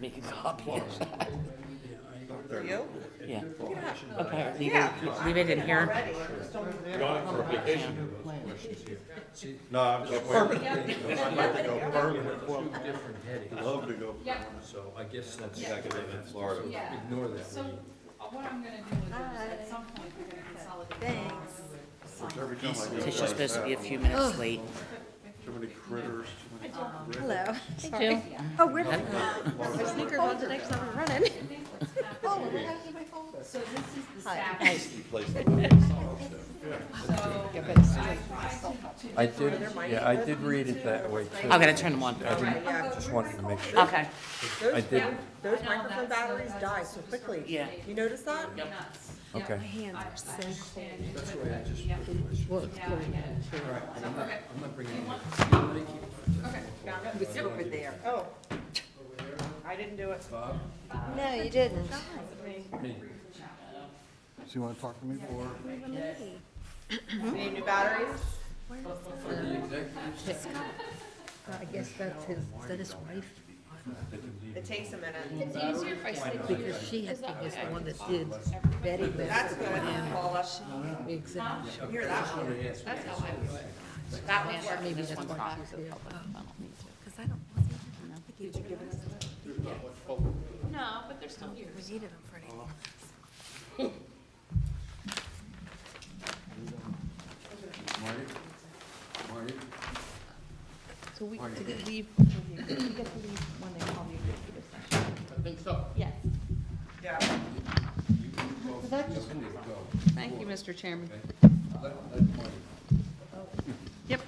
make a copy. For you? Yeah. Yeah. Okay, Yeah. leave it in here. Already. Just don't- For vacation. No, I'm just waiting. I'd like to go permanent. Different headings, Love to go permanent. so I guess that's, I could live in Florida. ignore that. So what I'm gonna do is at some point, we're gonna consolidate. Thanks. Every time I go Tisha's like supposed to be a that, few minutes late. too many critters, too many critters. Hello. Too. Oh, where did my sneakers on today because I'm running? Oh, where happened my phone? So this is the Hi. staff. Place. I did read it that way too. I'm gonna turn them on. Yeah. Just wanted to make sure. Okay. I did, Those microphone batteries die so quickly. Yeah. You notice that? okay. Hands are so cold. That's why I just put it this way. I'm not bringing it. Okay, found it. It's over there. Oh. I didn't do it. No, you didn't. Me. So you want to talk to me for? You need new batteries? I guess that's his, is that his wife? It takes a minute. It's easier if I sit Because she had been the one that did Betty That's Lynn. good, Paula. Exactly. Hear that one. That's how I do it. That one's working, Maybe this that's one's why not. she's there. Because I don't, was he, I think you give us, No, but they're still here. we needed them for anything. Marty? Marty? So we get to leave, we get to leave when they call the executive session. I think so. Yes. Yeah. Thank you, Mr. Chairman. Let Marty. Yep.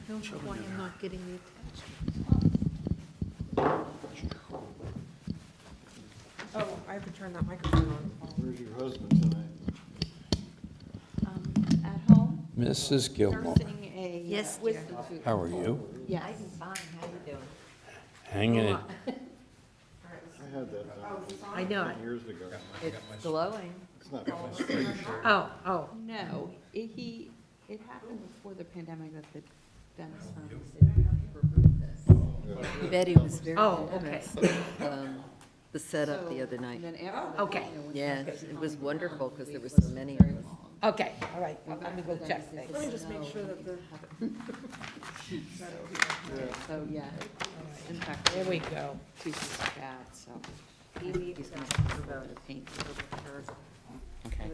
Don't know why I'm not getting the attachment. Oh, I have to turn that microphone on. Where's your husband tonight? At home, Mrs. Gilmore, nursing a Yes, dear. wisdom tooth. how are you? Yes. Fine, how you doing? Hanging in. I had that done I know it. years ago. It's glowing. It's not straight. Oh. No, it happened before the pandemic that the dentist removed this. Betty was very Oh, okay. impressed with the setup the So, other night. And then after that, Okay. you know, Yes, it was wonderful because there were so many of us. Okay, all right, well, let me go check things. Let me just make sure that the. So, yeah, in fact, There we go. tooth is bad, so. He's going to go to paint her. Okay.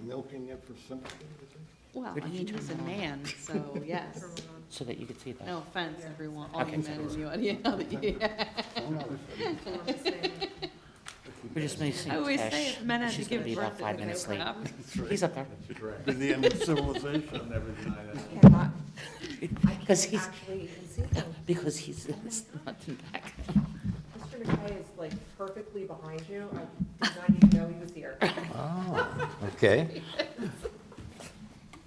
Milking it for sympathy, is it? Well, Where I did you mean, he's a turn that? man, so, yes. So that you could see that. No offense, everyone, all Okay. you men in the, you know, We're just missing I always say Tish. if men had to She's gonna give be about birth, 5 they minutes would late. have. He's up there. Be the end of civilization and everything. Cannot. Because he's, Actually see them. because he's nothing back. Mr. McKay is like perfectly behind you. I did not even know he was here. Oh, okay.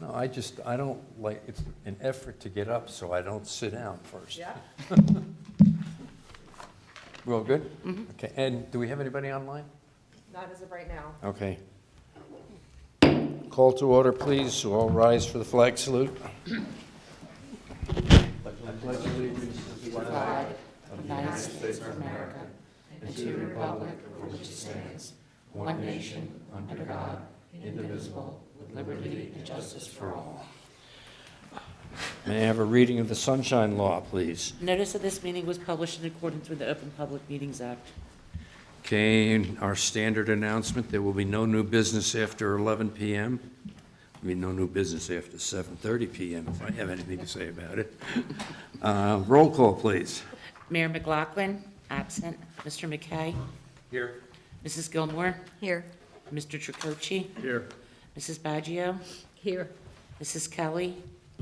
No, I don't like, it's an effort to get up, so I don't sit down first. Yeah? We're all good? Okay, and do we have anybody online? Not as of right now. Okay. Call to order, please, so all rise for the flag salute. United States of America, and to the republic for which it stands, one nation, under God, indivisible, with liberty and justice for all. May I have a reading of the Sunshine Law, please? Notice of this meeting was published in accordance with the Open Public Meetings Act. Okay, and our standard announcement, there will be no new business after 11 p.m. I mean, no new business after 7:30 p.m., if I have anything to say about it. Roll call, please. Mayor McLaughlin, absent. Mr. McKay, Here. Mrs. Gilmore, Here. Mr. Tricoci, Here. Mrs. Baggio, Here. Mrs. Kelly,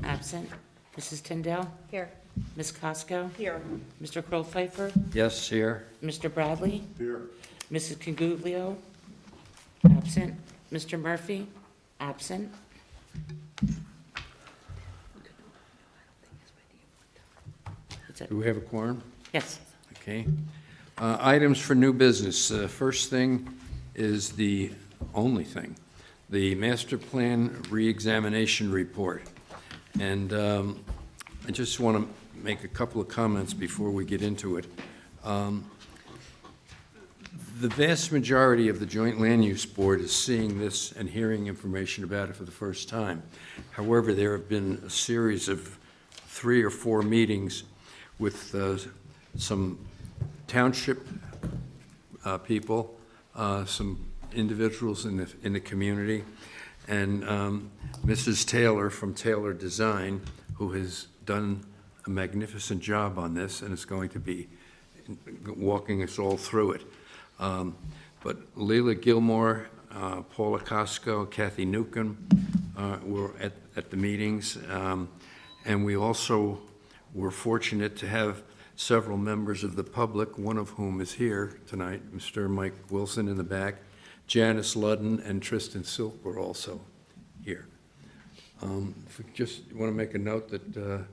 absent. Mrs. Tyndall, Here. Ms. Costco, Here. Mr. Kroll-Pfeiffer, Yes, here. Mr. Bradley, Here. Mrs. Conguglio, absent. Mr. Murphy, absent. That's it. Do we have a quorum? Yes. Okay. Items for new business. First thing is the only thing, the master plan reexamination report. And I just want to make a couple of comments before we get into it. The vast majority of the Joint Land Use Board is seeing this and hearing information about it for the first time. However, there have been a series of 3 or 4 meetings with some township people, some individuals in the community, and Mrs. Taylor from Taylor Design, who has done a magnificent job on this and is going to be walking us all through it. But Leila Gilmore, Paula Costco, Kathy Newcomb were at the meetings, and we also were fortunate to have several members of the public, one of whom is here tonight, Mr. Mike Wilson in the back, Janice Ludden and Tristan Silk were also here. If we just want to make a note that...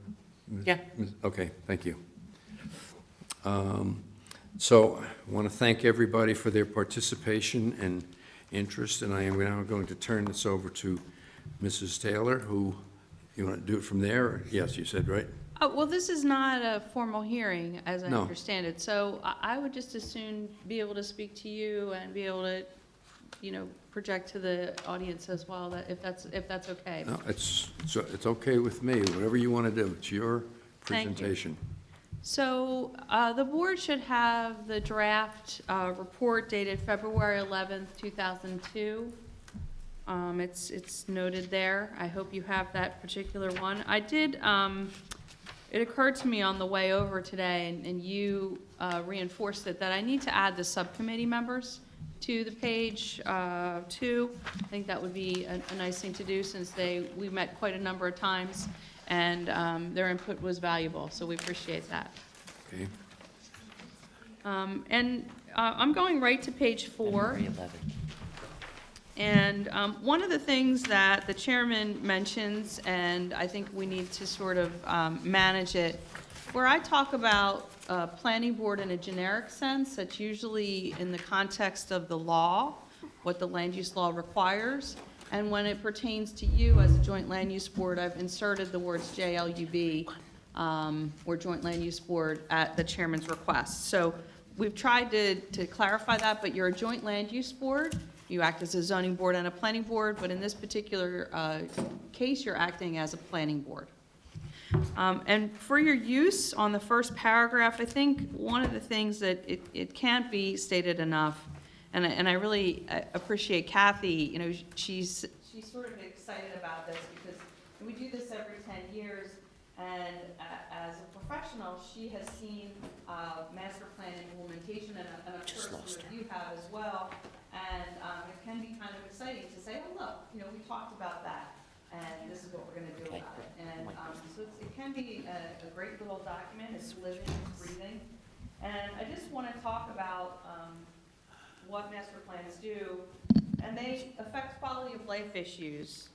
Yeah. Okay, thank you. So I want to thank everybody for their participation and interest, and I am now going to turn this over to Mrs. Taylor, who, you want to do it from there? Or- Yes, you said, right? Well, this is not a formal hearing, as I No. understand it, so I would just as soon be able to speak to you and be able to, project to the audience as well, that if that's okay. No, it's okay with me, whatever you want to do. It's your Thank you. presentation. So the board should have the draft report dated February 11th, 2002. It's noted there. I hope you have that particular one. I did, it occurred to me on the way over today, and you reinforced it, that I need to add the subcommittee members to the page too. I think that would be a nice thing to do, since we met quite a number of times, and their input was valuable, so we appreciate that. Okay. I'm going right to page 4. February 11th. And one of the things that the chairman mentions, and I think we need to sort of manage it, where I talk about planning board in a generic sense, that's usually in the context of the law, what the land use law requires. And when it pertains to you as a joint land use board, I've inserted the words JLUB, or joint land use board, at the chairman's request. So we've tried to clarify that, but you're a joint land use board. You act as a zoning board and a planning board, but in this particular case, you're acting as a planning board. And for your use on the first paragraph, I think one of the things that it can't be stated enough, and I really appreciate Kathy, she's sort of excited about this, because we do this every 10 years, and as a professional, she has seen master plan implementation, and of Just course, lost her. you have as well. And it can be kind of exciting to say, oh, look, we talked about that, and this is what we're going to do Okay, about it. good. And so it can be a great little document. It's living, it's breathing. And I just want to talk about what master plans do, and they affect quality of life issues.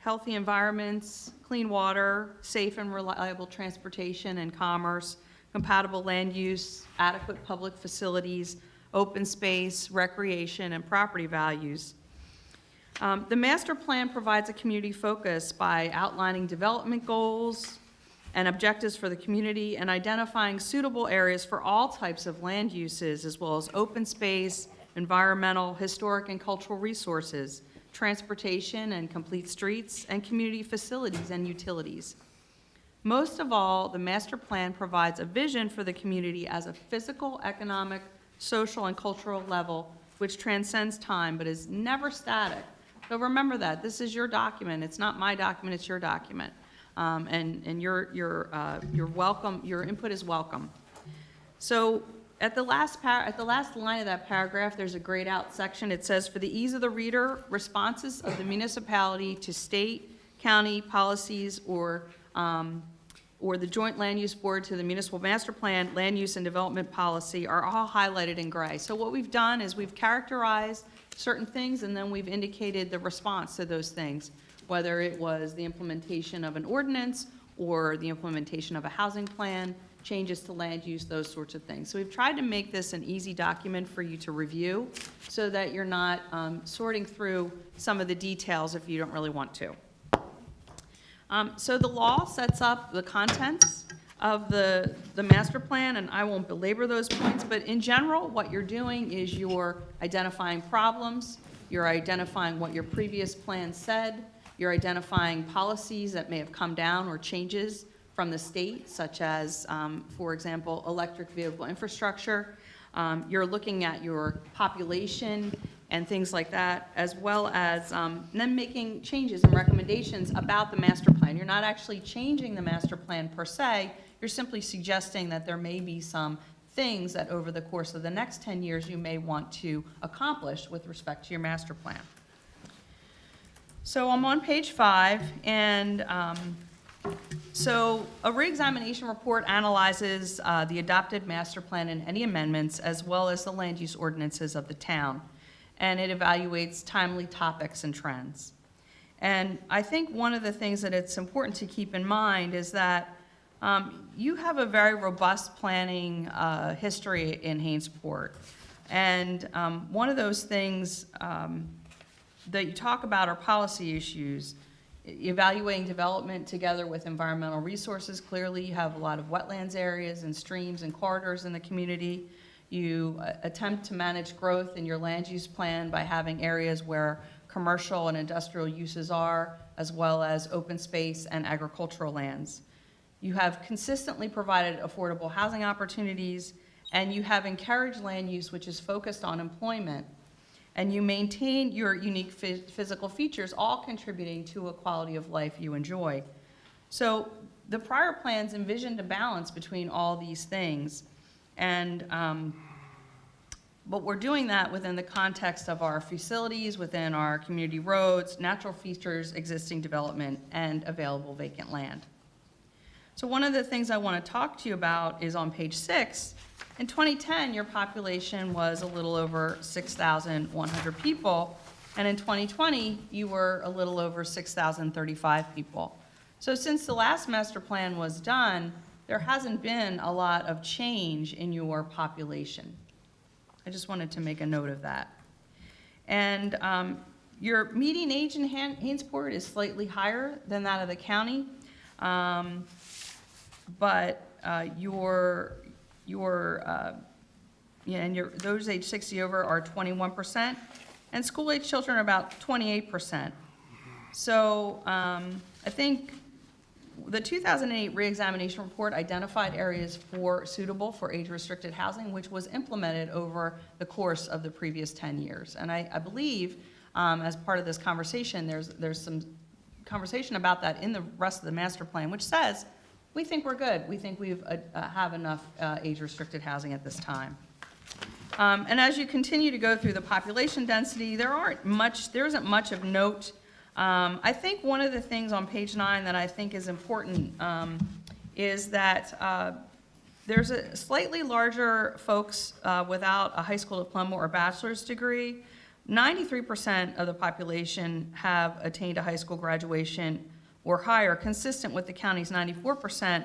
Healthy environments, clean water, safe and reliable transportation and commerce, compatible land use, adequate public facilities, open space, recreation, and property values. The master plan provides a community focus by outlining development goals and objectives for the community, and identifying suitable areas for all types of land uses, as well as open space, environmental, historic, and cultural resources, transportation and complete streets, and community facilities and utilities. Most of all, the master plan provides a vision for the community as a physical, economic, social, and cultural level, which transcends time but is never static. So remember that. This is your document. It's not my document, it's your document. And you're welcome, your input is welcome. So at the last line of that paragraph, there's a grayed out section. It says, for the ease of the reader, responses of the municipality to state, county policies, or the joint land use board to the municipal master plan, land use and development policy are all highlighted in gray. So what we've done is we've characterized certain things, and then we've indicated the response to those things, whether it was the implementation of an ordinance, or the implementation of a housing plan, changes to land use, those sorts of things. So we've tried to make this an easy document for you to review so that you're not sorting through some of the details if you don't really want to. So the law sets up the contents of the master plan, and I won't belabor those points, but in general, what you're doing is you're identifying problems, you're identifying what your previous plan said, you're identifying policies that may have come down or changes from the state, such as, for example, electric vehicle infrastructure. You're looking at your population and things like that, as well as then making changes and recommendations about the master plan. You're not actually changing the master plan per se, you're simply suggesting that there may be some things that over the course of the next 10 years you may want to accomplish with respect to your master plan. So I'm on page 5, and so a reexamination report analyzes the adopted master plan and any amendments, as well as the land use ordinances of the town, and it evaluates timely topics and trends. And I think one of the things that it's important to keep in mind is that you have a very robust planning history in Hainesport. And one of those things that you talk about are policy issues, evaluating development together with environmental resources. Clearly, you have a lot of wetlands areas and streams and corridors in the community. You attempt to manage growth in your land use plan by having areas where commercial and industrial uses are, as well as open space and agricultural lands. You have consistently provided affordable housing opportunities, and you have encouraged land use which is focused on employment, and you maintain your unique physical features, all contributing to a quality of life you enjoy. So the prior plans envisioned a balance between all these things, and but we're doing that within the context of our facilities, within our community roads, natural features, existing development, and available vacant land. So one of the things I want to talk to you about is on page 6. In 2010, your population was a little over 6,100 people, and in 2020, you were a little over 6,035 people. So since the last master plan was done, there hasn't been a lot of change in your population. I just wanted to make a note of that. And your median age in Hainesport is slightly higher than that of the county, but those age 60 over are 21%, and school-age children are about 28%. So I think the 2008 reexamination report identified areas suitable for age-restricted housing, which was implemented over the course of the previous 10 years. And I believe, as part of this conversation, there's some conversation about that in the rest of the master plan, which says, we think we're good. We think we have enough age-restricted housing at this time. And as you continue to go through the population density, there isn't much of note. I think one of the things on page 9 that I think is important is that there's a slightly larger folks without a high school diploma or bachelor's degree. 93% of the population have attained a high school graduation or higher, consistent with the county's 94%.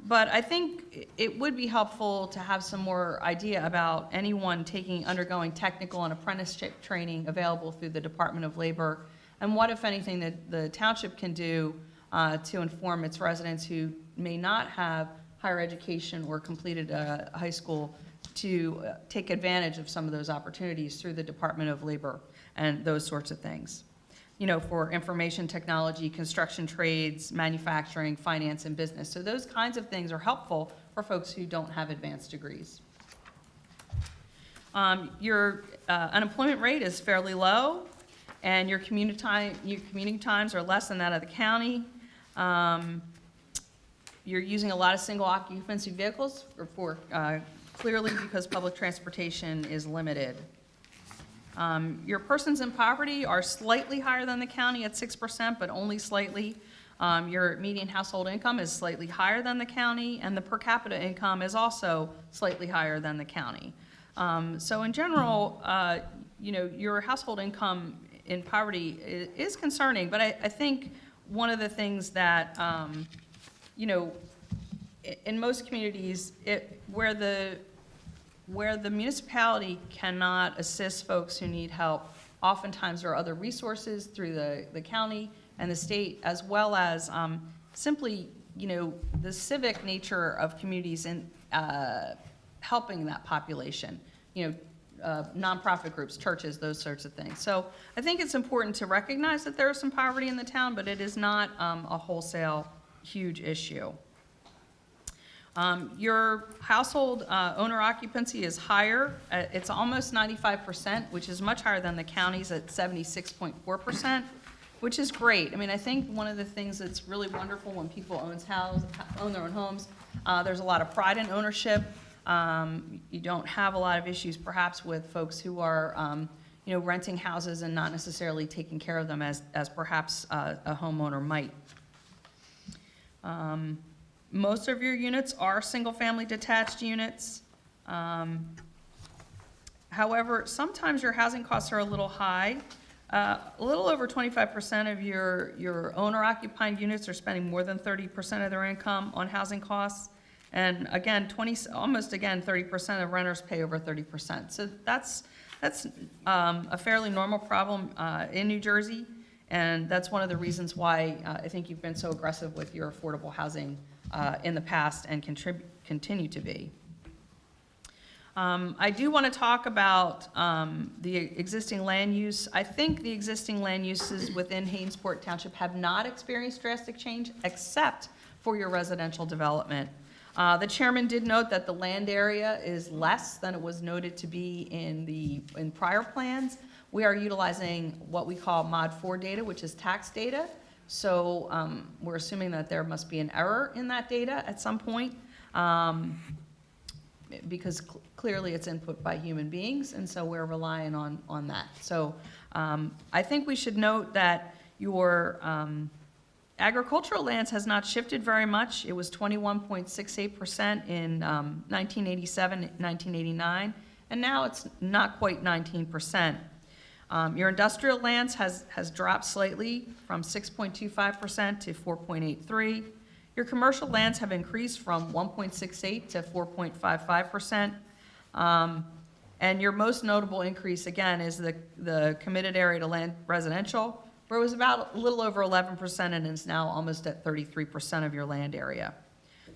But I think it would be helpful to have some more idea about anyone undergoing technical and apprenticeship training available through the Department of Labor, and what, if anything, that the township can do to inform its residents who may not have higher education or completed a high school to take advantage of some of those opportunities through the Department of Labor and those sorts of things. You know, for information technology, construction trades, manufacturing, finance, and business. So those kinds of things are helpful for folks who don't have advanced degrees. Your unemployment rate is fairly low, and your commuting times are less than that of the county. You're using a lot of single occupancy vehicles clearly because public transportation is limited. Your persons in poverty are slightly higher than the county at 6%, but only slightly. Your median household income is slightly higher than the county, and the per capita income is also slightly higher than the county. So in general, your household income in poverty is concerning, but I think one of the things that, in most communities, where the municipality cannot assist folks who need help, oftentimes there are other resources through the county and the state, as well as simply, the civic nature of communities in helping that population, nonprofit groups, churches, those sorts of things. So I think it's important to recognize that there is some poverty in the town, but it is not a wholesale huge issue. Your household owner occupancy is higher. It's almost 95%, which is much higher than the county's at 76.4%, which is great. I mean, I think one of the things that's really wonderful when people own their own homes, there's a lot of pride in ownership. You don't have a lot of issues perhaps with folks who are renting houses and not necessarily taking care of them as perhaps a homeowner might. Most of your units are single-family detached units. However, sometimes your housing costs are a little high. A little over 25% of your owner-occupied units are spending more than 30% of their income on housing costs. And again, 30% of renters pay over 30%. So that's a fairly normal problem in New Jersey, and that's one of the reasons why I think you've been so aggressive with your affordable housing in the past and continue to be. I do want to talk about the existing land use. I think the existing land uses within Hainesport Township have not experienced drastic change except for your residential development. The chairman did note that the land area is less than it was noted to be in prior plans. We are utilizing what we call Mod 4 data, which is tax data. So we're assuming that there must be an error in that data at some point because clearly it's input by human beings, and so we're relying on that. So I think we should note that your agricultural lands has not shifted very much. It was 21.68% in 1987, 1989, and now it's not quite 19%. Your industrial lands has dropped slightly from 6.25% to 4.83%. Your commercial lands have increased from 1.68 to 4.55%. And your most notable increase, again, is the committed area to land residential, where it was about a little over 11% and is now almost at 33% of your land area.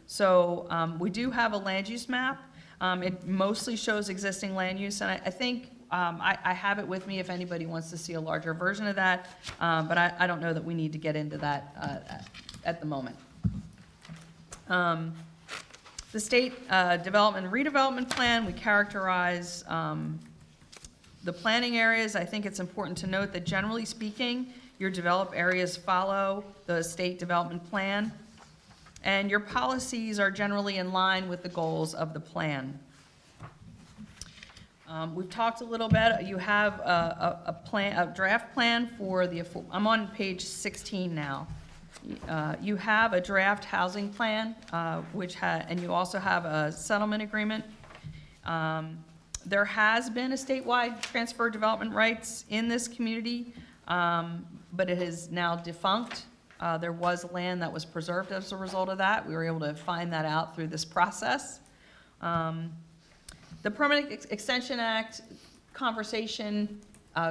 So we do have a land use map. It mostly shows existing land use, and I think I have it with me if anybody wants to see a larger version of that, but I don't know that we need to get into that at the moment. The state development and redevelopment plan, we characterize the planning areas. I think it's important to note that generally speaking, your developed areas follow the state development plan, and your policies are generally in line with the goals of the plan. We've talked a little bit. You have a draft plan for I'm on page 16 now. You have a draft housing plan, and you also have a settlement agreement. There has been a statewide transfer of development rights in this community, but it is now defunct. There was land that was preserved as a result of that. We were able to find that out through this process. The Permanent Extension Act conversation,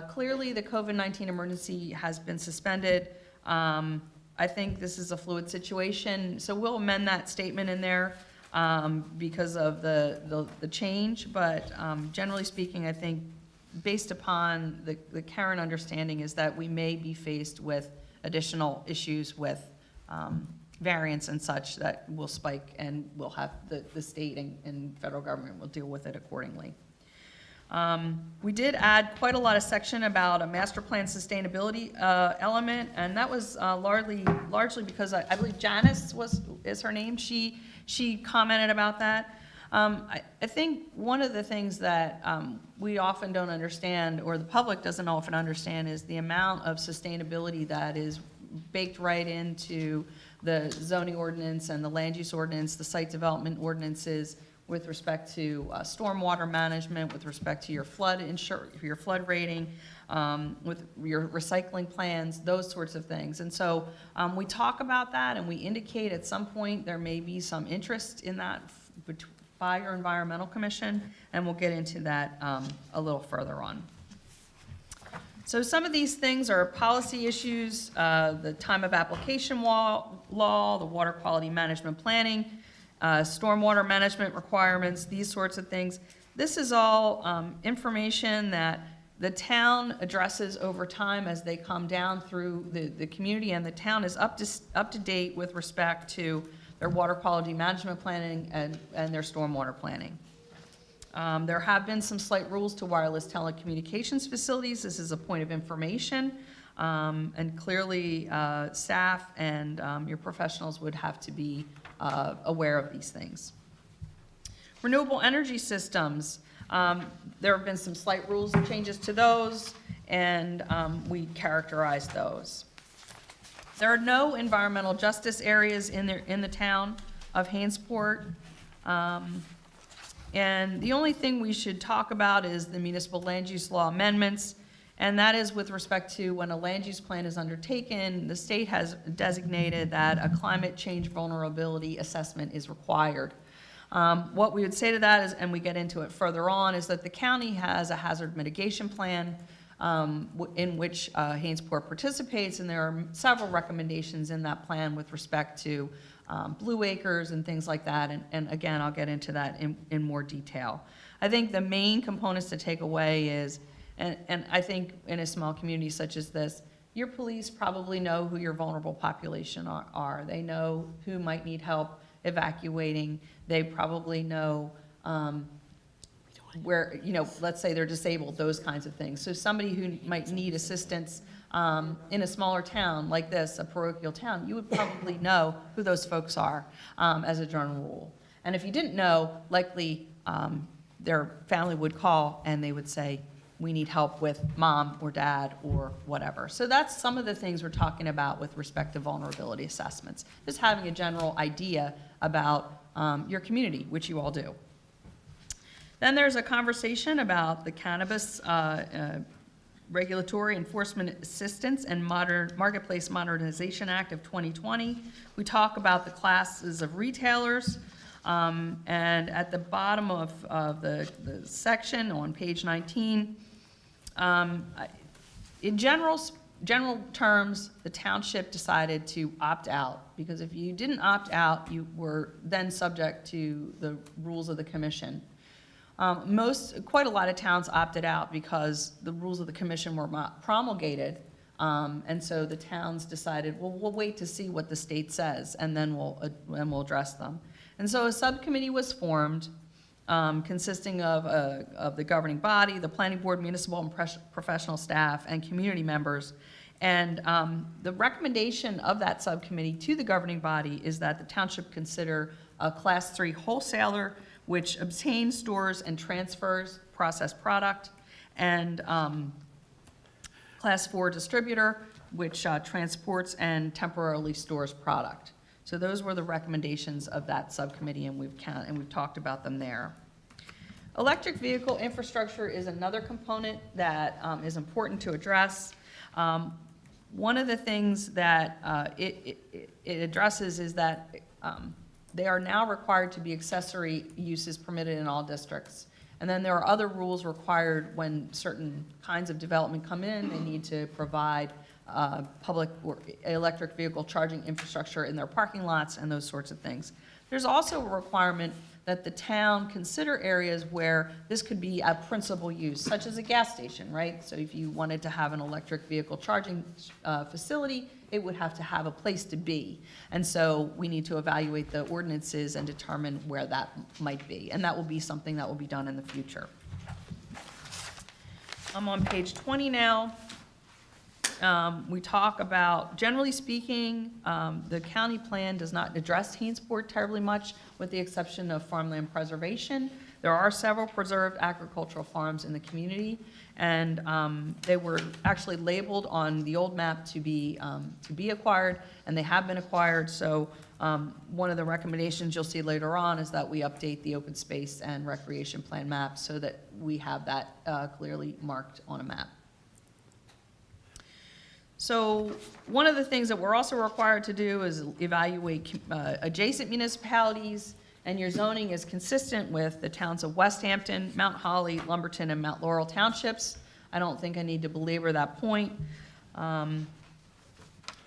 clearly the COVID-19 emergency has been suspended. I think this is a fluid situation, so we'll amend that statement in there because of the change, but generally speaking, I think based upon the current understanding is that we may be faced with additional issues with variants and such that will spike, and we'll have the state and federal government will deal with it accordingly. We did add quite a lot of section about a master plan sustainability element, and that was largely because I believe Janice is her name. She commented about that. I think one of the things that we often don't understand, or the public doesn't often understand, is the amount of sustainability that is baked right into the zoning ordinance and the land use ordinance, the site development ordinances, with respect to stormwater management, with respect to your your flood rating, with your recycling plans, those sorts of things. And so we talk about that, and we indicate at some point there may be some interest in that by your environmental commission, and we'll get into that a little further on. So some of these things are policy issues, the time of application law, the water quality management planning, stormwater management requirements, these sorts of things. This is all information that the town addresses over time as they come down through the community, and the town is up to date with respect to their water quality management planning and their stormwater planning. There have been some slight rules to wireless telecommunications facilities. This is a point of information, and clearly staff and your professionals would have to be aware of these things. Renewable energy systems, there have been some slight rules and changes to those, and we characterize those. There are no environmental justice areas in the town of Hainesport. And the only thing we should talk about is the municipal land use law amendments, and that is with respect to when a land use plan is undertaken, the state has designated that a climate change vulnerability assessment is required. What we would say to that is, and we get into it further on, is that the county has a hazard mitigation plan in which Hainesport participates, and there are several recommendations in that plan with respect to blue acres and things like that, and again, I'll get into that in more detail. I think the main components to take away is, and I think in a small community such as this, your police probably know who your vulnerable population are. They know who might need help evacuating. They probably know where, let's say they're disabled, those kinds of things. So somebody who might need assistance in a smaller town like this, a parochial town, you would probably know who those folks are as a general rule. And if you didn't know, likely their family would call and they would say, we need help with mom or dad or whatever. So that's some of the things we're talking about with respect to vulnerability assessments. Just having a general idea about your community, which you all do. Then there's a conversation about the Cannabis Regulatory Enforcement Assistance and Marketplace Modernization Act of 2020. We talk about the classes of retailers, and at the bottom of the section on page 19, in general terms, the township decided to opt out, because if you didn't opt out, you were then subject to the rules of the commission. Quite a lot of towns opted out because the rules of the commission were not promulgated, and so the towns decided, well, we'll wait to see what the state says, and then we'll address them. And so a subcommittee was formed, consisting of the governing body, the planning board, municipal and professional staff, and community members. And the recommendation of that subcommittee to the governing body is that the township consider a Class 3 wholesaler, which obtains, stores, and transfers processed product, and Class 4 distributor, which transports and temporarily stores product. So those were the recommendations of that subcommittee, and we've talked about them there. Electric vehicle infrastructure is another component that is important to address. One of the things that it addresses is that they are now required to be accessory uses permitted in all districts. And then there are other rules required when certain kinds of development come in. They need to provide public or electric vehicle charging infrastructure in their parking lots and those sorts of things. There's also a requirement that the town consider areas where this could be a principal use, such as a gas station, right? So if you wanted to have an electric vehicle charging facility, it would have to have a place to be. And so we need to evaluate the ordinances and determine where that might be. And that will be something that will be done in the future. I'm on page 20 now. We talk about, generally speaking, the county plan does not address Hainesport terribly much, with the exception of farmland preservation. There are several preserved agricultural farms in the community, and they were actually labeled on the old map to be acquired, and they have been acquired. So One of the recommendations you'll see later on is that we update the open space and recreation plan map so that we have that clearly marked on a map. So one of the things that we're also required to do is evaluate adjacent municipalities, and your zoning is consistent with the towns of West Hampton, Mount Holly, Lumberton, and Mount Laurel townships. I don't think I need to belabor that point.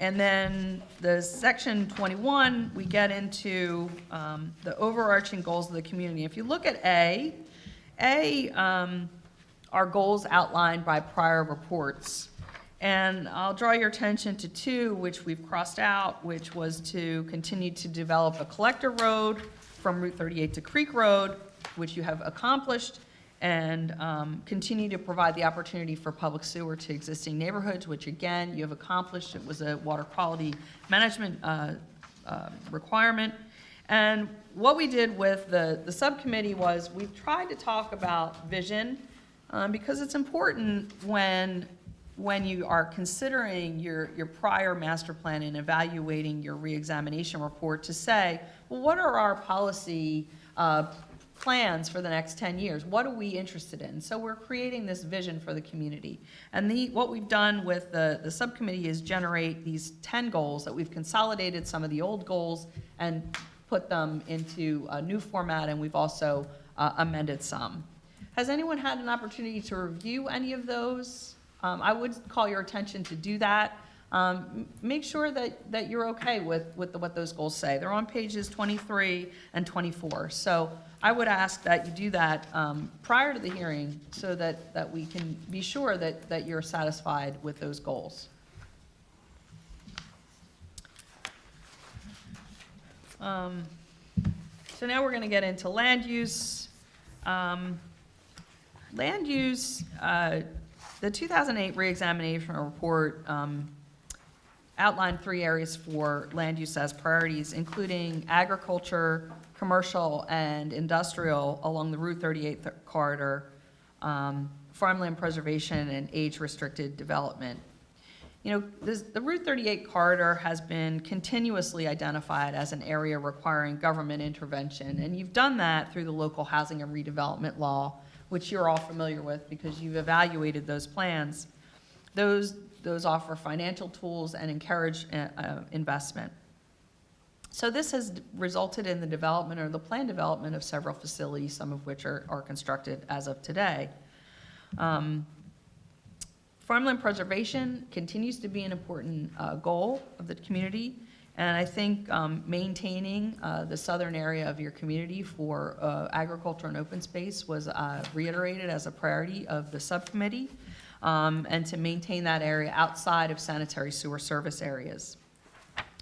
And then the section 21, we get into the overarching goals of the community. If you look at A are goals outlined by prior reports. And I'll draw your attention to 2, which we've crossed out, which was to continue to develop a collector road from Route 38 to Creek Road, which you have accomplished, and continue to provide the opportunity for public sewer to existing neighborhoods, which again, you have accomplished. It was a water quality management requirement. And what we did with the subcommittee was we tried to talk about vision because it's important when you are considering your prior master plan and evaluating your reexamination report to say, well, what are our policy plans for the next 10 years? What are we interested in? So we're creating this vision for the community. And what we've done with the subcommittee is generate these 10 goals that we've consolidated some of the old goals and put them into a new format, and we've also amended some. Has anyone had an opportunity to review any of those? I would call your attention to do that. Make sure that you're okay with what those goals say. They're on pages 23 and 24. So I would ask that you do that prior to the hearing so that we can be sure that you're satisfied with those goals. So now we're going to get into land use. Land use, the 2008 reexamination report outlined 3 areas for land use as priorities, including agriculture, commercial, and industrial along the Route 38 corridor, farmland preservation, and age-restricted development. You know, the Route 38 corridor has been continuously identified as an area requiring government intervention, and you've done that through the local housing and redevelopment law, which you're all familiar with because you've evaluated those plans. Those offer financial tools and encourage investment. So this has resulted in the development or the planned development of several facilities, some of which are constructed as of today. Farmland preservation continues to be an important goal of the community, and I think maintaining the southern area of your community for agriculture and open space was reiterated as a priority of the subcommittee, and to maintain that area outside of sanitary sewer service areas.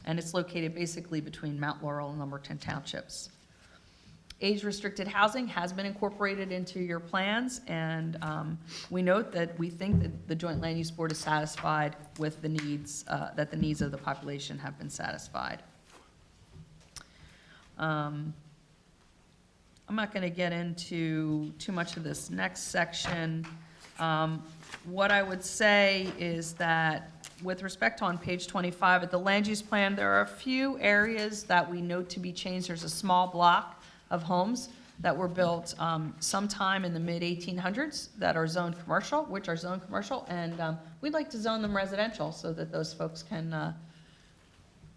And it's located basically between Mount Laurel and Lumberton townships. Age-restricted housing has been incorporated into your plans, and we note that we think that the Joint Land Use Board is satisfied with the needs, that the needs of the population have been satisfied. I'm not going to get into too much of this next section. What I would say is that with respect to on page 25 of the land use plan, there are a few areas that we note to be changed. There's a small block of homes that were built sometime in the mid-1800s that are zoned commercial, which are zoned commercial, and we'd like to zone them residential so that those folks can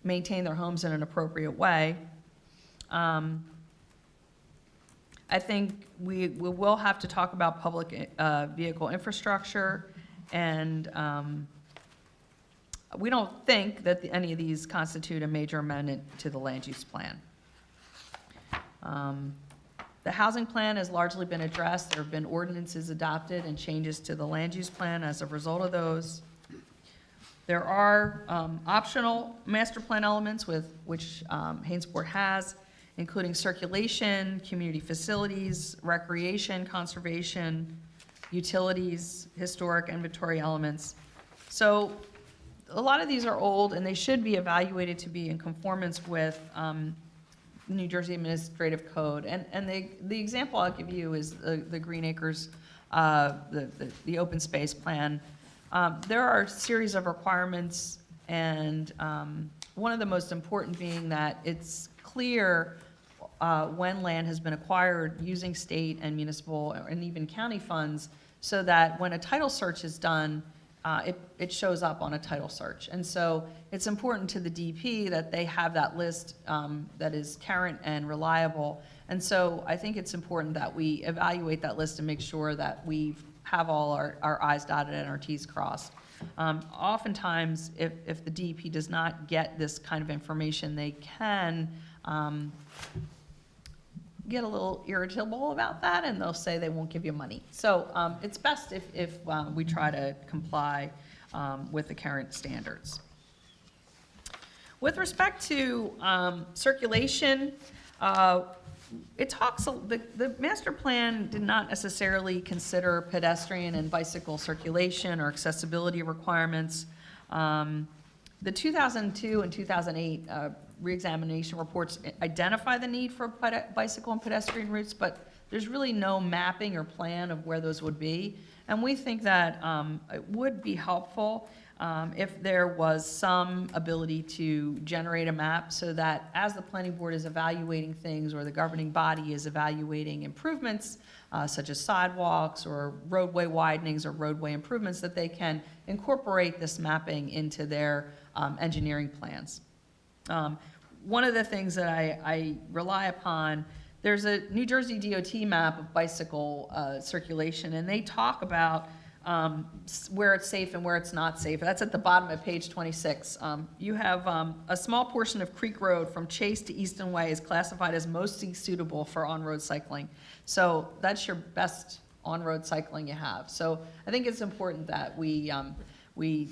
maintain their homes in an appropriate way. I think we will have to talk about public vehicle infrastructure, and we don't think that any of these constitute a major amendment to the land use plan. The housing plan has largely been addressed. There have been ordinances adopted and changes to the land use plan as a result of those. There are optional master plan elements which Hainesport has, including circulation, community facilities, recreation, conservation, utilities, historic inventory elements. So a lot of these are old, and they should be evaluated to be in conformance with New Jersey Administrative Code. And the example I'll give you is the Green Acres, the open space plan. There are a series of requirements and one of the most important being that it's clear when land has been acquired using state and municipal and even county funds, so that when a title search is done, it shows up on a title search. And so it's important to the DP that they have that list that is current and reliable. And so I think it's important that we evaluate that list and make sure that we have all our I's dotted and our T's crossed. Oftentimes, if the DP does not get this kind of information, they can get a little irritable about that, and they'll say they won't give you money. So it's best if we try to comply with the current standards. With respect to circulation, it talks, the master plan did not necessarily consider pedestrian and bicycle circulation or accessibility requirements. The 2002 and 2008 reexamination reports identify the need for bicycle and pedestrian routes, but there's really no mapping or plan of where those would be. And we think that it would be helpful if there was some ability to generate a map, so that as the planning board is evaluating things, or the governing body is evaluating improvements, such as sidewalks or roadway widenings or roadway improvements, that they can incorporate this mapping into their engineering plans. One of the things that I rely upon, there's a New Jersey DOT map of bicycle circulation, and they talk about where it's safe and where it's not safe. That's at the bottom of page 26. You have a small portion of Creek Road from Chase to Easton Way is classified as mostly suitable for on-road cycling. So that's your best on-road cycling you have. So I think it's important that we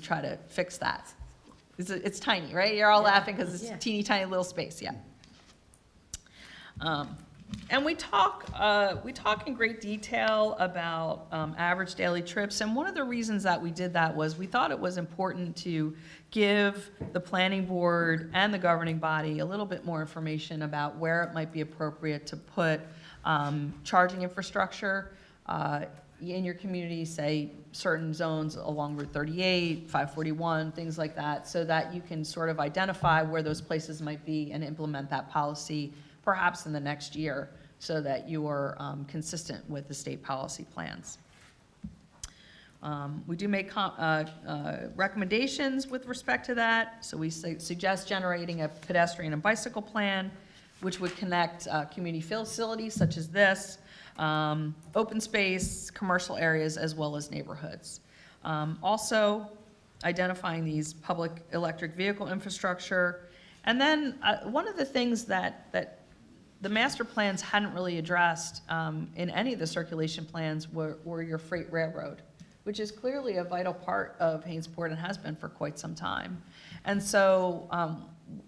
try to fix that. It's tiny, right? You're all laughing because it's a teeny tiny little space, yeah. And we talk in great detail about average daily trips, and one of the reasons that we did that was we thought it was important to give the planning board and the governing body a little bit more information about where it might be appropriate to put charging infrastructure in your community, say certain zones along Route 38, 541, things like that, so that you can sort of identify where those places might be and implement that policy perhaps in the next year, so that you are consistent with the state policy plans. We do make recommendations with respect to that. So we suggest generating a pedestrian and bicycle plan, which would connect community facilities such as this, open space, commercial areas, as well as neighborhoods. Also, identifying these public electric vehicle infrastructure. And then one of the things that the master plans hadn't really addressed in any of the circulation plans were your freight railroad, which is clearly a vital part of Hainesport and has been for quite some time. And so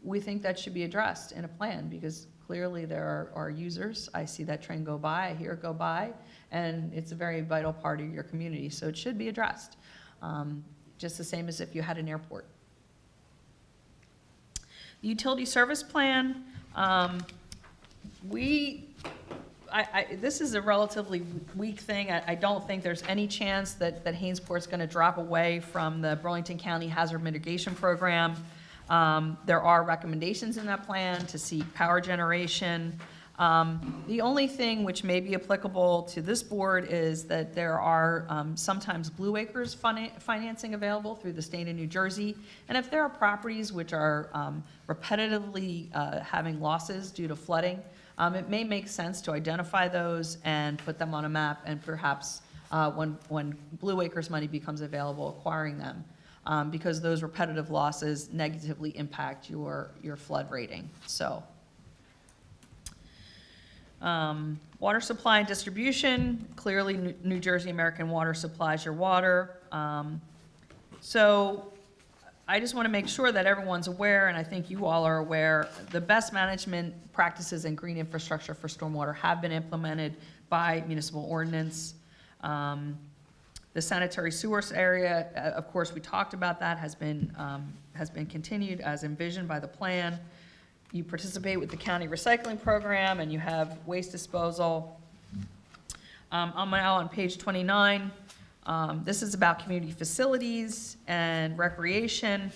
we think that should be addressed in a plan, because clearly there are users. I see that train go by, I hear it go by, and it's a very vital part of your community. So it should be addressed, just the same as if you had an airport. The utility service plan, this is a relatively weak thing. I don't think there's any chance that Hainsport's going to drop away from the Burlington County Hazard Mitigation Program. There are recommendations in that plan to seek power generation. The only thing which may be applicable to this board is that there are sometimes Blue Acres financing available through the state of New Jersey. And if there are properties which are repetitively having losses due to flooding, it may make sense to identify those and put them on a map, and perhaps when Blue Acres money becomes available, acquiring them. Because those repetitive losses negatively impact your flood rating. So, water supply and distribution, clearly New Jersey American Water supplies your water. So I just want to make sure that everyone's aware, and I think you all are aware, the best management practices and green infrastructure for stormwater have been implemented by municipal ordinance. The sanitary sewers area, of course, we talked about that, has been continued as envisioned by the plan. You participate with the county recycling program, and you have waste disposal. I'm now on page 29. This is about community facilities and recreation.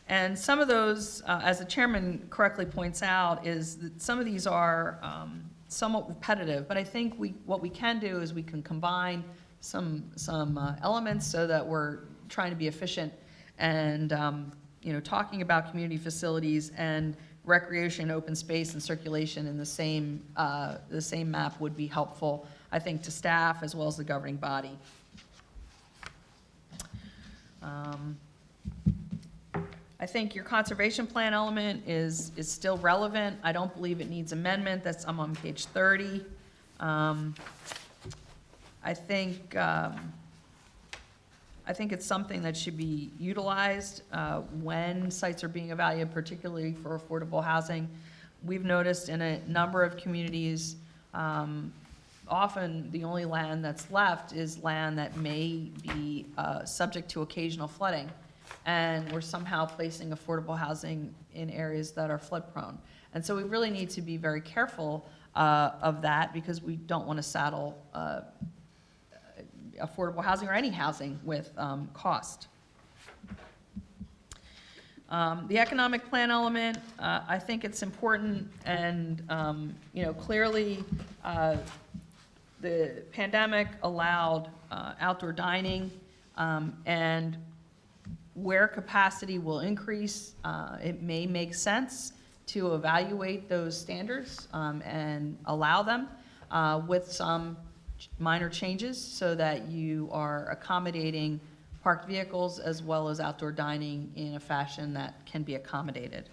And some of those, as the chairman correctly points out, is that some of these are somewhat repetitive, but I think what we can do is we can combine some elements so that we're trying to be efficient and, talking about community facilities and recreation, open space, and circulation in the same map would be helpful, I think, to staff as well as the governing body. I think your conservation plan element is still relevant. I don't believe it needs amendment. I'm on page 30. I think it's something that should be utilized when sites are being evaluated, particularly for affordable housing. We've noticed in a number of communities, often the only land that's left is land that may be subject to occasional flooding. And we're somehow placing affordable housing in areas that are flood prone. And so we really need to be very careful of that, because we don't want to saddle affordable housing or any housing with cost. The economic plan element, I think it's important, and clearly the pandemic allowed outdoor dining, and where capacity will increase, it may make sense to evaluate those standards and allow them with some minor changes so that you are accommodating parked vehicles as well as outdoor dining in a fashion that can be accommodated.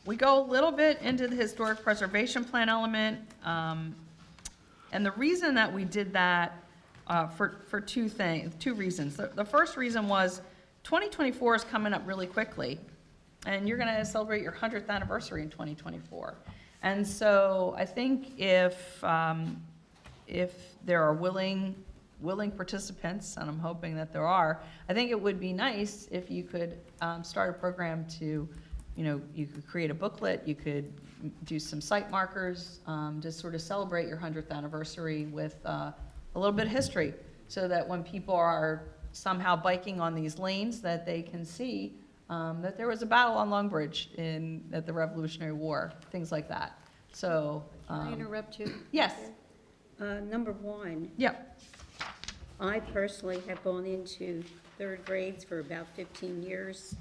We go a little bit into the historic preservation plan element, and the reason that we did that for two reasons. The first reason was 2024 is coming up really quickly, and you're going to celebrate your 100th anniversary in 2024. And so I think if there are willing participants, and I'm hoping that there are, I think it would be nice if you could start a program to, you could create a booklet, you could do some site markers, to sort of celebrate your 100th anniversary with a little bit of history, so that when people are somehow biking on these lanes, that they can see that there was a battle on Long Bridge at the Revolutionary War, things like that. So, Can I interrupt you? yes, Number one, yeah, I personally have gone into third grades for about 15 years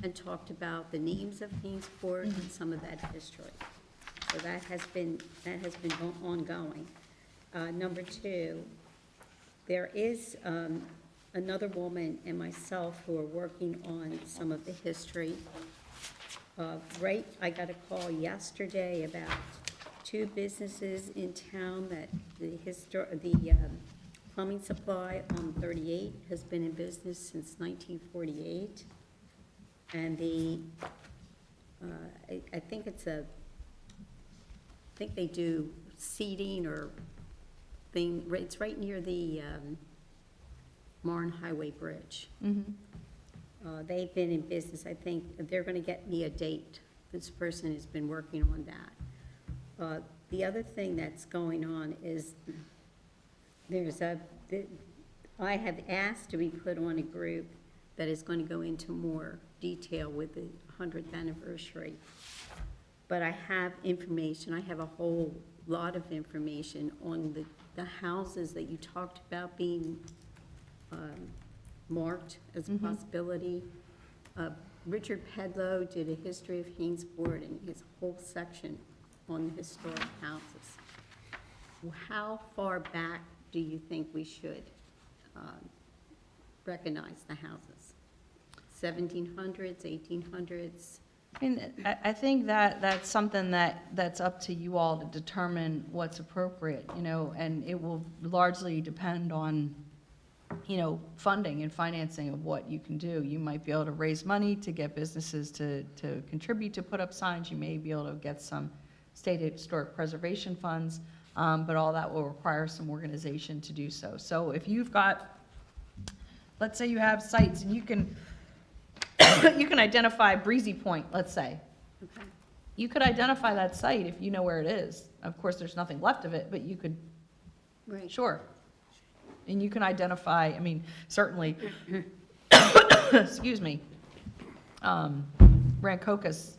and talked about the names of Hainesport and some of that history. So that has been ongoing. Number two, there is another woman and myself who are working on some of the history. I got a call yesterday about two businesses in town that the plumbing supply on 38 has been in business since 1948. And I think they do seating or thing, it's right near the Marne Highway Bridge. They've been in business, I think, they're gonna get me a date. This person has been working on that. The other thing that's going on is I have asked to be put on a group that is going to go into more detail with the 100th anniversary. But I have information, I have a whole lot of information on the houses that you talked about being marked as a possibility. Richard Pedlow did a history of Hainesport and his whole section on the historic houses. How far back do you think we should recognize the houses? 1700s, 1800s? I think that's something that's up to you all to determine what's appropriate, and it will largely depend on, funding and financing of what you can do. You might be able to raise money to get businesses to contribute to put up signs. You may be able to get some state historic preservation funds, but all that will require some organization to do so. So if you've got, let's say you have sites and you can identify Breezy Point, let's say. Okay. You could identify that site if you know where it is. Of course, there's nothing left of it, but you could, Right. sure. And you can identify, certainly, excuse me, Rancocas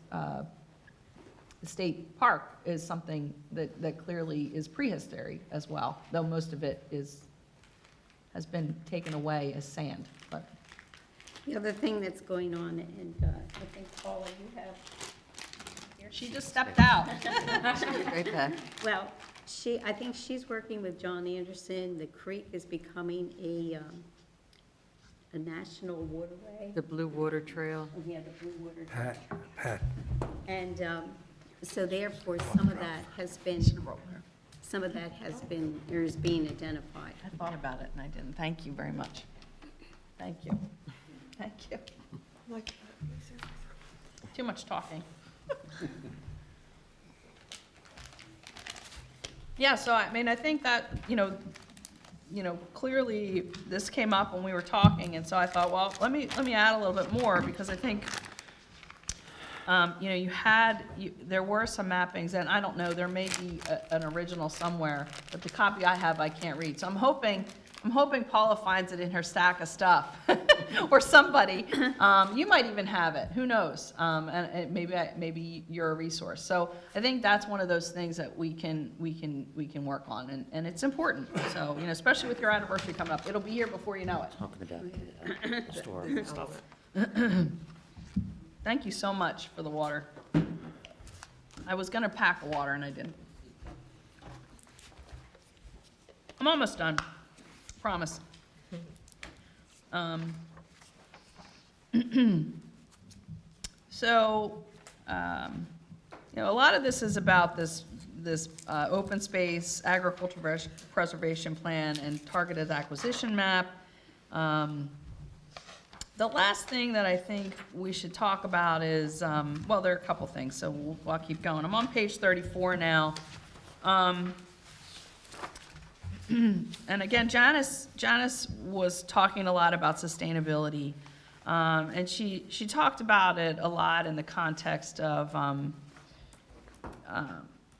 State Park is something that clearly is prehistory as well, though most of it has been taken away as sand, but. The other thing that's going on, and I think Paula, you have. She just stepped out. Right back. Well, I think she's working with John Anderson. The creek is becoming a national waterway. The Blue Water Trail. Yeah, the Blue Water. Pat. And so therefore, some of that has been, or is being identified. I thought about it and I didn't. Thank you very much. Thank you. Thank you. Too much talking. Yeah, so I mean, I think that, clearly this came up when we were talking, and so I thought, well, let me add a little bit more, because I think, there were some mappings, and I don't know, there may be an original somewhere, but the copy I have, I can't read. So I'm hoping Paula finds it in her stack of stuff, or somebody. You might even have it, who knows? And maybe you're a resource. So I think that's one of those things that we can work on, and it's important. So, especially with your anniversary coming up, it'll be here before you know it. Talking about the store and stuff. Thank you so much for the water. I was gonna pack a water and I didn't. I'm almost done, promise. So, a lot of this is about this open space agricultural preservation plan and targeted acquisition map. The last thing that I think we should talk about is, well, there are a couple things, so I'll keep going. I'm on page 34 now. And again, Janice was talking a lot about sustainability, and she talked about it a lot in the context of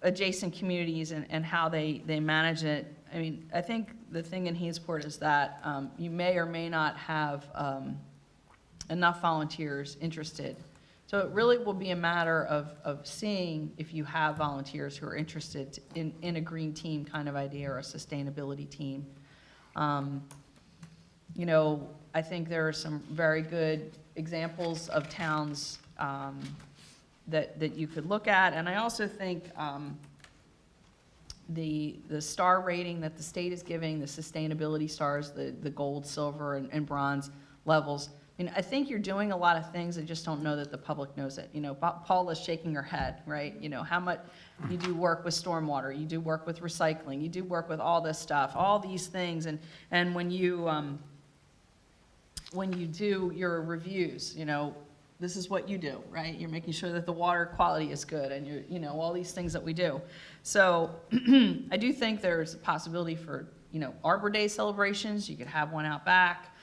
adjacent communities and how they manage it. I mean, I think the thing in Hainesport is that you may or may not have enough volunteers interested. So it really will be a matter of seeing if you have volunteers who are interested in a green team kind of idea or a sustainability team. I think there are some very good examples of towns that you could look at. And I also think the star rating that the state is giving, the sustainability stars, the gold, silver, and bronze levels, I think you're doing a lot of things, I just don't know that the public knows it. Paula's shaking her head, right? How much you do work with stormwater, you do work with recycling, you do work with all this stuff, all these things, and when you do your reviews, this is what you do, right? You're making sure that the water quality is good, and all these things that we do. So I do think there's a possibility for Arbor Day celebrations. You could have one out back.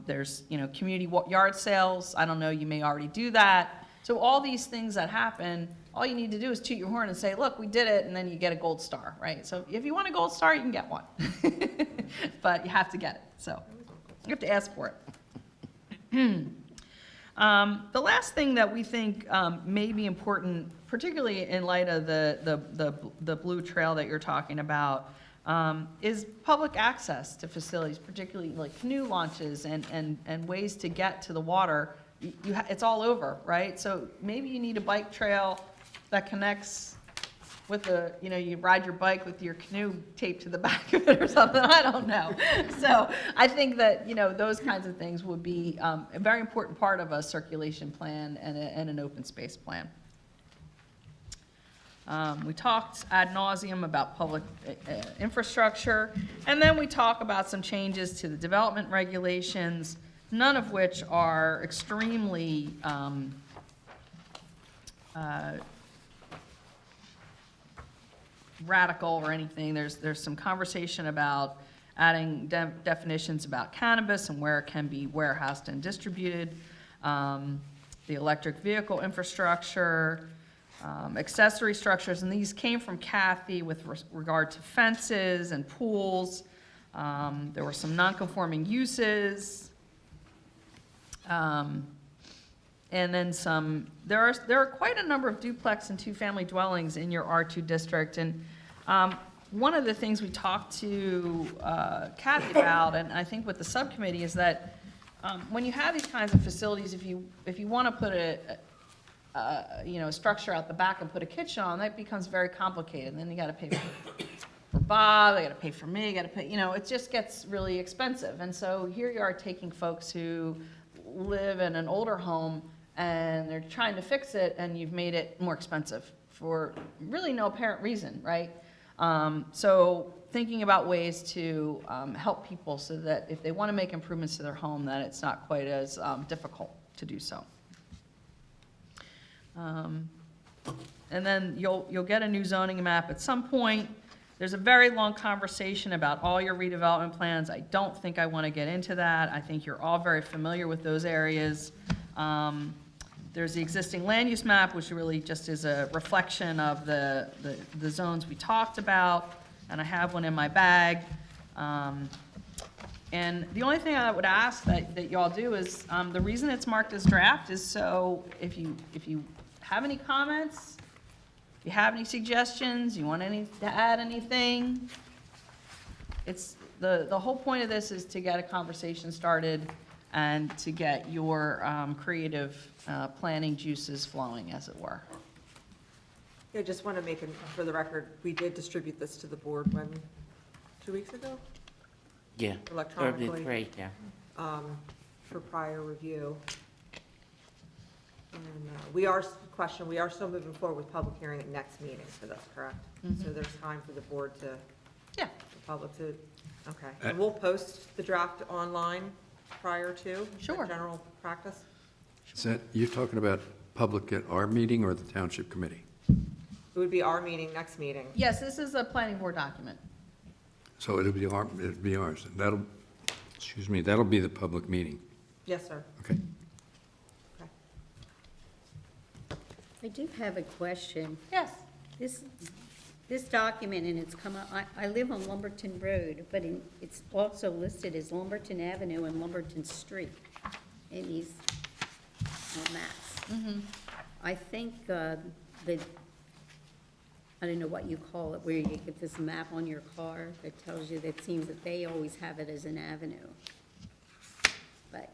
There's, community yard sales. I don't know, you may already do that. So all these things that happen, all you need to do is toot your horn and say, look, we did it, and then you get a gold star, right? So if you want a gold star, you can get one. But you have to get it, so you have to ask for it. The last thing that we think may be important, particularly in light of the blue trail that you're talking about, is public access to facilities, particularly like canoe launches and ways to get to the water. It's all over, right? So maybe you need a bike trail that connects with you ride your bike with your canoe taped to the back of it or something, I don't know. So I think that, those kinds of things would be a very important part of a circulation plan and an open space plan. We talked ad nauseum about public infrastructure, and then we talk about some changes to the development regulations, none of which are extremely radical or anything. There's some conversation about adding definitions about cannabis and where it can be warehoused and distributed, the electric vehicle infrastructure, accessory structures, and these came from Kathy with regard to fences and pools. There were some non-conforming uses. And then some, there are quite a number of duplex and two-family dwellings in your R2 district. And one of the things we talked to Kathy about, and I think with the subcommittee, is that when you have these kinds of facilities, if you want to put a structure out the back and put a kitchen on, that becomes very complicated. And then you got to pay for Bob, they got to pay for me, got to pay, it just gets really expensive. And so here you are taking folks who live in an older home and they're trying to fix it, and you've made it more expensive for really no apparent reason, right? So thinking about ways to help people so that if they want to make improvements to their home, that it's not quite as difficult to do so. And then you'll get a new zoning map at some point. There's a very long conversation about all your redevelopment plans. I don't think I want to get into that. I think you're all very familiar with those areas. There's the existing land use map, which really just is a reflection of the zones we talked about, and I have one in my bag. And the only thing I would ask that y'all do is, the reason it's marked as draft is so if you have any comments, if you have any suggestions, you want to add anything, it's the whole point of this is to get a conversation started and to get your creative planning juices flowing, as it were. Yeah, just want to make it, for the record, we did distribute this to the board when, 2 weeks ago? Yeah. Electronically. Great, yeah. For prior review. And we are still moving forward with public hearing at next meeting for this, correct? So there's time for the board to, Yeah. the public to, okay. And we'll post the draft online prior to Sure. the general practice? Is that, you're talking about public at our meeting or the township committee? It would be our meeting, next meeting. Yes, this is a planning board document. So it'll be ours. And that'll be the public meeting. Yes, sir. Okay. Okay. I do have a question. Yes. This document, and it's come up, I live on Lumberton Road, but it's also listed as Lumberton Avenue and Lumberton Street in these maps. I think I don't know what you call it, where you get this map on your car that tells you, that seems that they always have it as an avenue. But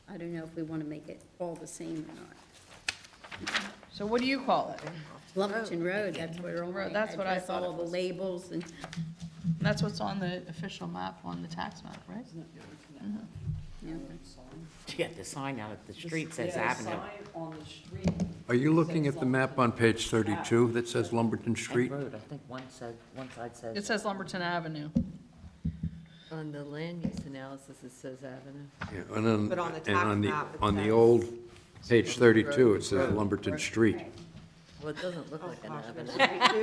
I don't know if we want to make it all the same or not. So what do you call it? Lumberton Road, that's where all Road, that's what I address, thought all it the was. labels and. That's what's on the official map, on the tax map, right? Yeah. Yeah, the sign out at the street says Avenue. On the street. Are you looking at the map on page 32 that says Lumberton Street? And road, I think one side says. It says Lumberton Avenue. On the land use analysis, it says Avenue. Yeah, and then, But on the and tax on the, map, it on the says- old page 32, it says Lumberton Street. Well, it doesn't look like an Gosh, Avenue. there's three, too?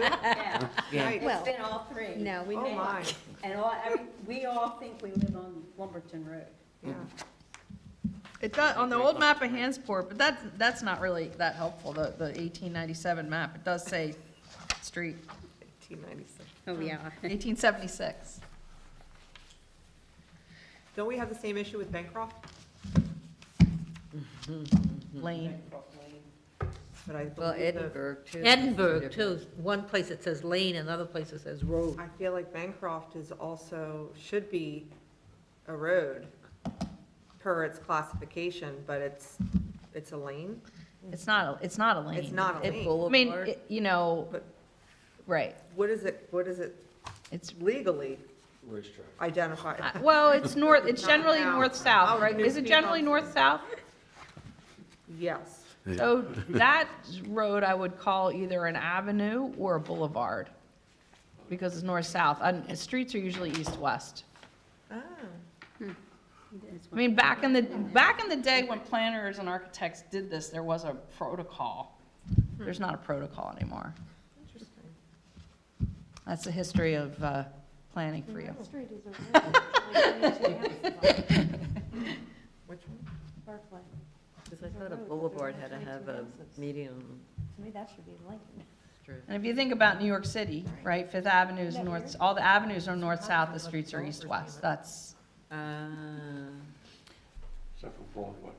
Yeah. Right. It's been all three. No, we Oh, made, my, And we all think we live on Lumberton Road. yeah. It does, on the old map of Hainesport, but that's not really that helpful, the 1897 map. It does say street, 1896. Oh, yeah. 1876. Don't we have the same issue with Bancroft? Lane. But I well, believe that, Edinburgh too. Edinburgh too, one place it says lane, another place it says road. I feel like Bancroft is also, should be a road per its classification, but it's a lane? It's not a lane. It's not a It- lane. I mean, But right. what is it It's, legally identified? well, it's Not generally now. north-south, Oh, right? New Is it generally Hampshire. north-south? Yes. So that road I would call either an avenue or a boulevard, because it's north-south. And streets are usually east-west. Oh. I mean, back in the day when planners and architects did this, there was a protocol. There's not a protocol anymore. Interesting. That's the history of planning for you. Which one? Parkway. Because I thought a boulevard had to have a medium To me, that should be Lincoln. strip. And if you think about New York City, right, Fifth Avenue is north, all the avenues are north-south, the streets are east-west. That's, Uh, Except for Broadway.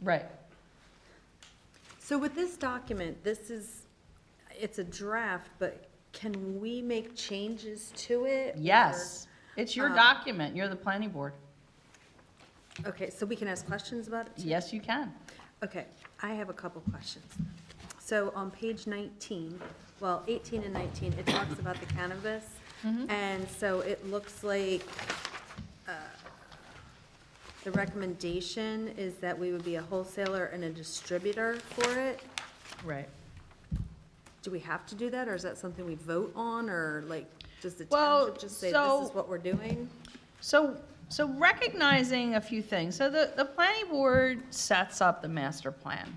right. So with this document, it's a draft, but can we make changes to it? Yes, it's your um, document, you're the planning board. Or- Okay, so we can ask questions about it too? Yes, you can. Okay, I have a couple questions. So on page 19, well, 18 and 19, it talks about the cannabis. And so it looks like the recommendation is that we would be a wholesaler and a distributor for it. Right. Do we have to do that, or is that something we vote on, or like, does the Well, township just say so- this is what we're doing? So recognizing a few things, so the planning board sets up the master plan.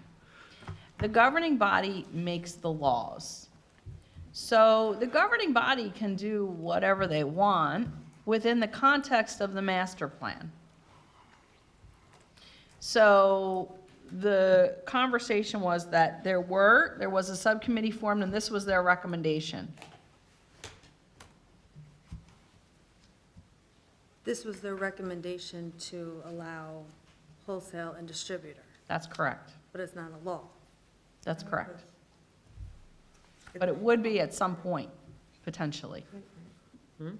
The governing body makes the laws. So the governing body can do whatever they want within the context of the master plan. So the conversation was that there was a subcommittee formed, and this was their recommendation. This was their recommendation to allow wholesale and distributor, That's correct. but it's not a law. That's correct. But it would be at some point, potentially. Yeah,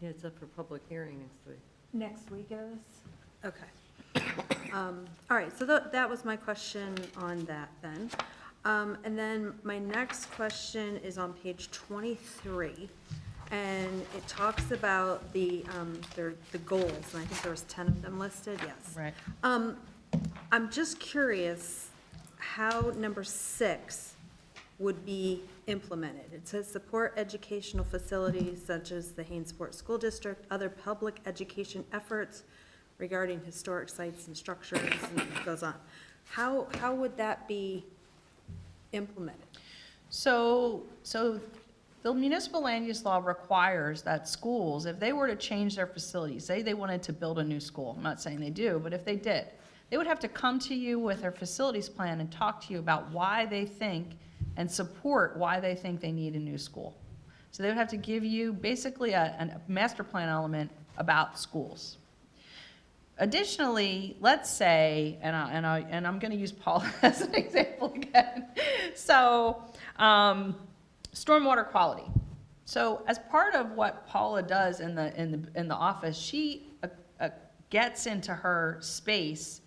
it's up for public hearing next week. Next week is? Okay. All right, so that was my question on that then. And then my next question is on page 23. And it talks about the goals, and I think there was 10 of them listed, yes. Right. I'm just curious how number 6 would be implemented. It says support educational facilities such as the Hainesport School District, other public education efforts regarding historic sites and structures, and it goes on. How would that be implemented? So the municipal land use law requires that schools, if they were to change their facilities, say they wanted to build a new school, I'm not saying they do, but if they did, they would have to come to you with their facilities plan and talk to you about why they think and support why they think they need a new school. So they would have to give you basically a master plan element about schools. Additionally, let's say, and I'm going to use Paula as an example again. So, stormwater quality. So, as part of what Paula does in the office, she gets into her space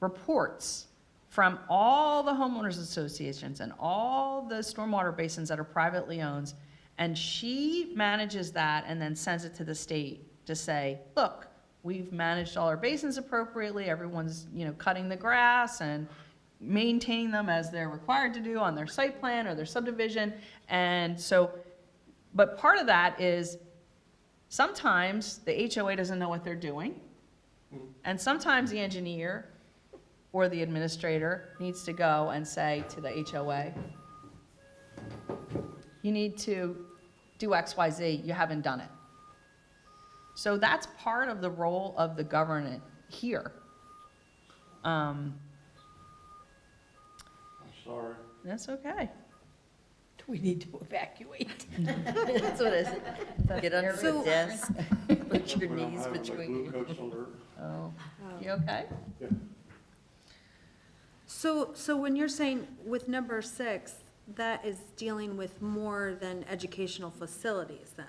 reports from all the homeowners associations and all the stormwater basins that are privately owned, and she manages that and then sends it to the state to say, look, we've managed all our basins appropriately, everyone's, cutting the grass and maintaining them as they're required to do on their site plan or their subdivision. And so, but part of that is sometimes the HOA doesn't know what they're doing. And sometimes the engineer or the administrator needs to go and say to the HOA, you need to do X, Y, Z, you haven't done it. So that's part of the role of the government here. I'm sorry. That's okay. Do we need to evacuate? That's what I said. Get under the desk, put your When I'm knees having my between you. glucose alert. Oh, you okay? Yeah. So when you're saying with number 6, that is dealing with more than educational facilities then?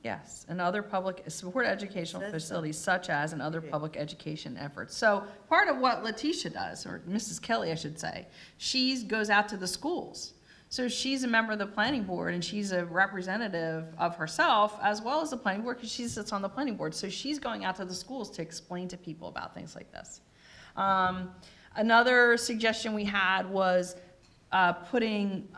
Yes, and other support educational Says so. facilities such as and other public education efforts. So part of what Letitia does, or Mrs. Kelly, I should say, she goes out to the schools. So she's a member of the planning board, and she's a representative of herself as well as the planning board, because she sits on the planning board. So she's going out to the schools to explain to people about things like this. Another suggestion we had was putting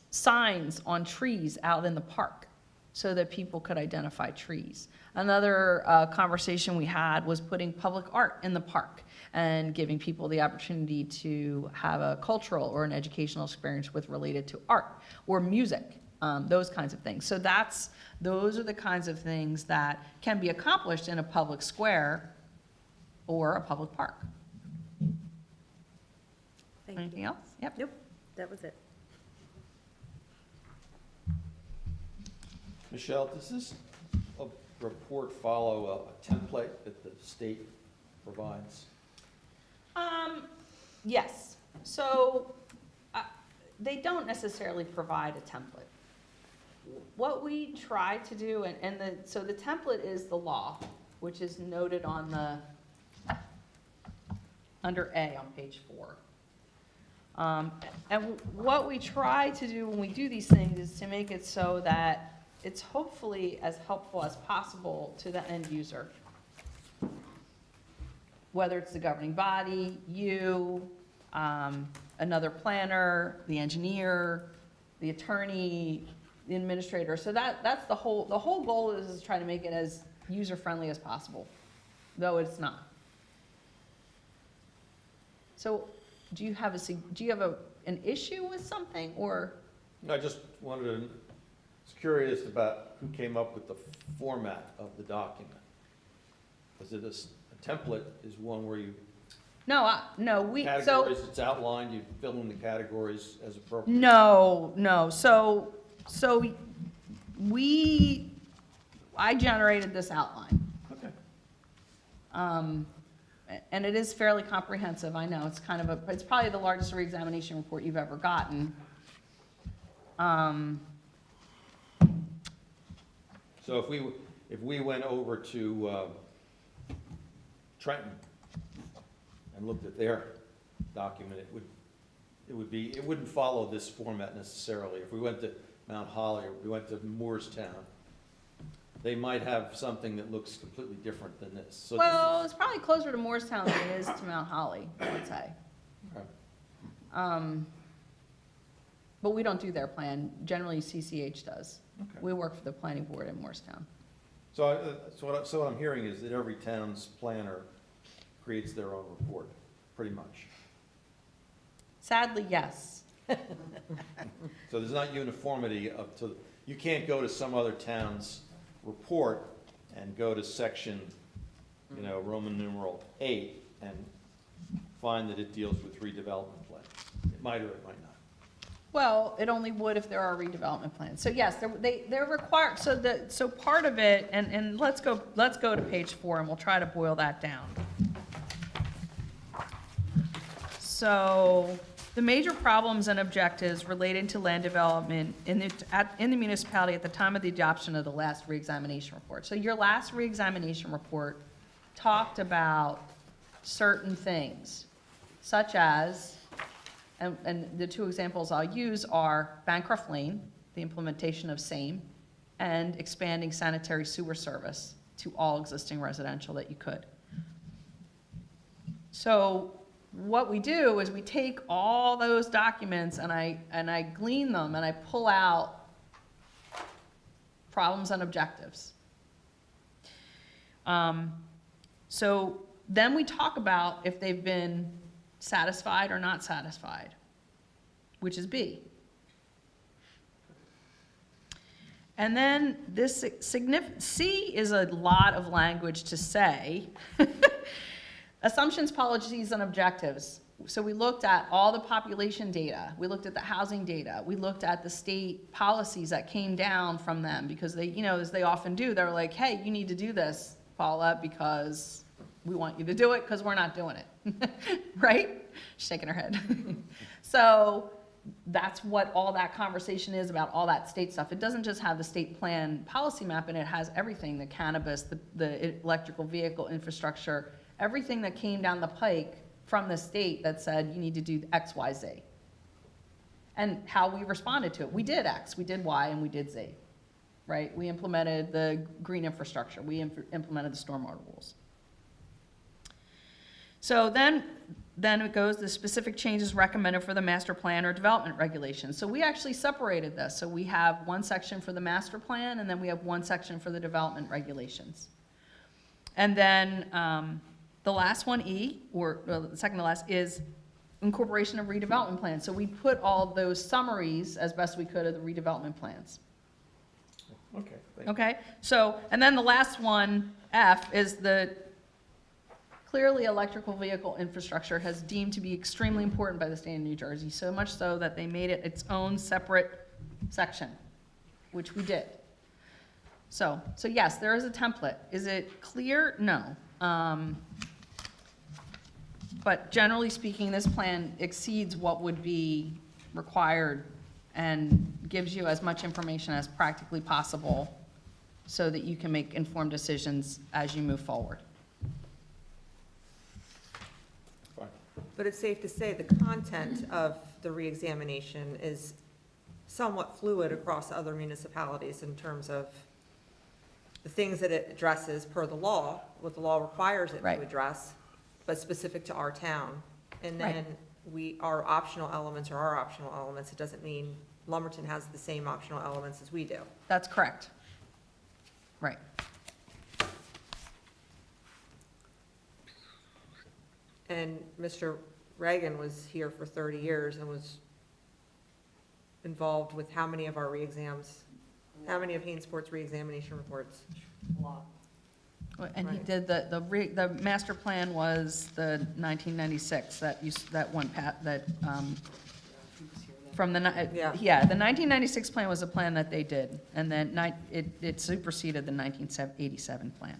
signs on trees out in the park, so that people could identify trees. Another conversation we had was putting public art in the park and giving people the opportunity to have a cultural or an educational experience related to art or music, those kinds of things. So those are the kinds of things that can be accomplished in a public square or a public park. Thank you. Anything else? Yep. Nope, that was it. Michelle, does this report follow a template that the state provides? Yes, so, they don't necessarily provide a template. What we try to do, so the template is the law, which is noted on under A on page 4. And what we try to do when we do these things is to make it so that it's hopefully as helpful as possible to the end user. Whether it's the governing body, you, another planner, the engineer, the attorney, the administrator. So that's the whole goal is to try to make it as user-friendly as possible, though it's not. So do you have an issue with something, or? No, I just was curious about who came up with the format of the document. Was it a template is one where you, No, categories, it's outlined, you fill in the categories as appropriate? No, so I generated this outline. Okay. And it is fairly comprehensive, I know, it's probably the largest reexamination report you've ever gotten. So if we went over to Trenton and looked at their document, it wouldn't follow this format necessarily. If we went to Mount Holly or we went to Moorestown, they might have something that looks completely different than this. So Well, it's probably closer to Moorestown than it is to Mount Holly, I would say. Okay. But we don't do their plan, generally CCH does. Okay. We work for the planning board in Moorestown. So what I'm hearing is that every town's planner creates their own report, pretty much. Sadly, yes. So there's not uniformity you can't go to some other town's report and go to section, Roman numeral 8 and find that it deals with redevelopment plans. It might or it might not. Well, it only would if there are redevelopment plans. So yes, they're required, so part of it, and let's go to page 4 and we'll try to boil that down. So, the major problems and objectives relating to land development in the municipality at the time of the adoption of the last reexamination report. So your last reexamination report talked about certain things, such as, and the two examples I'll use are Bancroft Lane, the implementation of SAME, and expanding sanitary sewer service to all existing residential that you could. So what we do is we take all those documents and I glean them and I pull out problems and objectives. So then we talk about if they've been satisfied or not satisfied, which is B. And then this C is a lot of language to say. Assumptions, policies, and objectives. So we looked at all the population data. We looked at the housing data. We looked at the state policies that came down from them because they, as they often do, they're like, hey, you need to do this, Paula, because we want you to do it because we're not doing it, right? She's shaking her head. So that's what all that conversation is about, all that state stuff. It doesn't just have the state plan policy map in it, it has everything, the cannabis, the electrical vehicle infrastructure, everything that came down the pike from the state that said you need to do X, Y, Z. And how we responded to it. We did X, we did Y, and we did Z, right? We implemented the green infrastructure. We implemented the stormwater rules. So then it goes, the specific changes recommended for the master plan or development regulations. So we actually separated this. So we have one section for the master plan, and then we have one section for the development regulations. And then the last one, E, or the second to last, is incorporation of redevelopment plans. So we put all those summaries as best we could of the redevelopment plans. Okay. Thank you. Okay, so, and then the last one, F, is the clearly electrical vehicle infrastructure has deemed to be extremely important by the state of New Jersey, so much so that they made it its own separate section, which we did. So yes, there is a template. Is it clear? No. But generally speaking, this plan exceeds what would be required and gives you as much information as practically possible so that you can make informed decisions as you move forward. Fine. But it's safe to say the content of the reexamination is somewhat fluid across other municipalities in terms of the things that it addresses per the law, what the law requires it Right. to address, but specific to our town. And Right. then our optional elements are our optional elements. It doesn't mean Lumberton has the same optional elements as we do. That's correct. Right. And Mr. Reagan was here for 30 years and was involved with how many of our reexams? How many of Hainsport's reexamination reports? And he Right. did, the master plan was the 1996, that one, from the, Yeah. the 1996 plan was a plan that they did, and then it superseded the 1987 plan.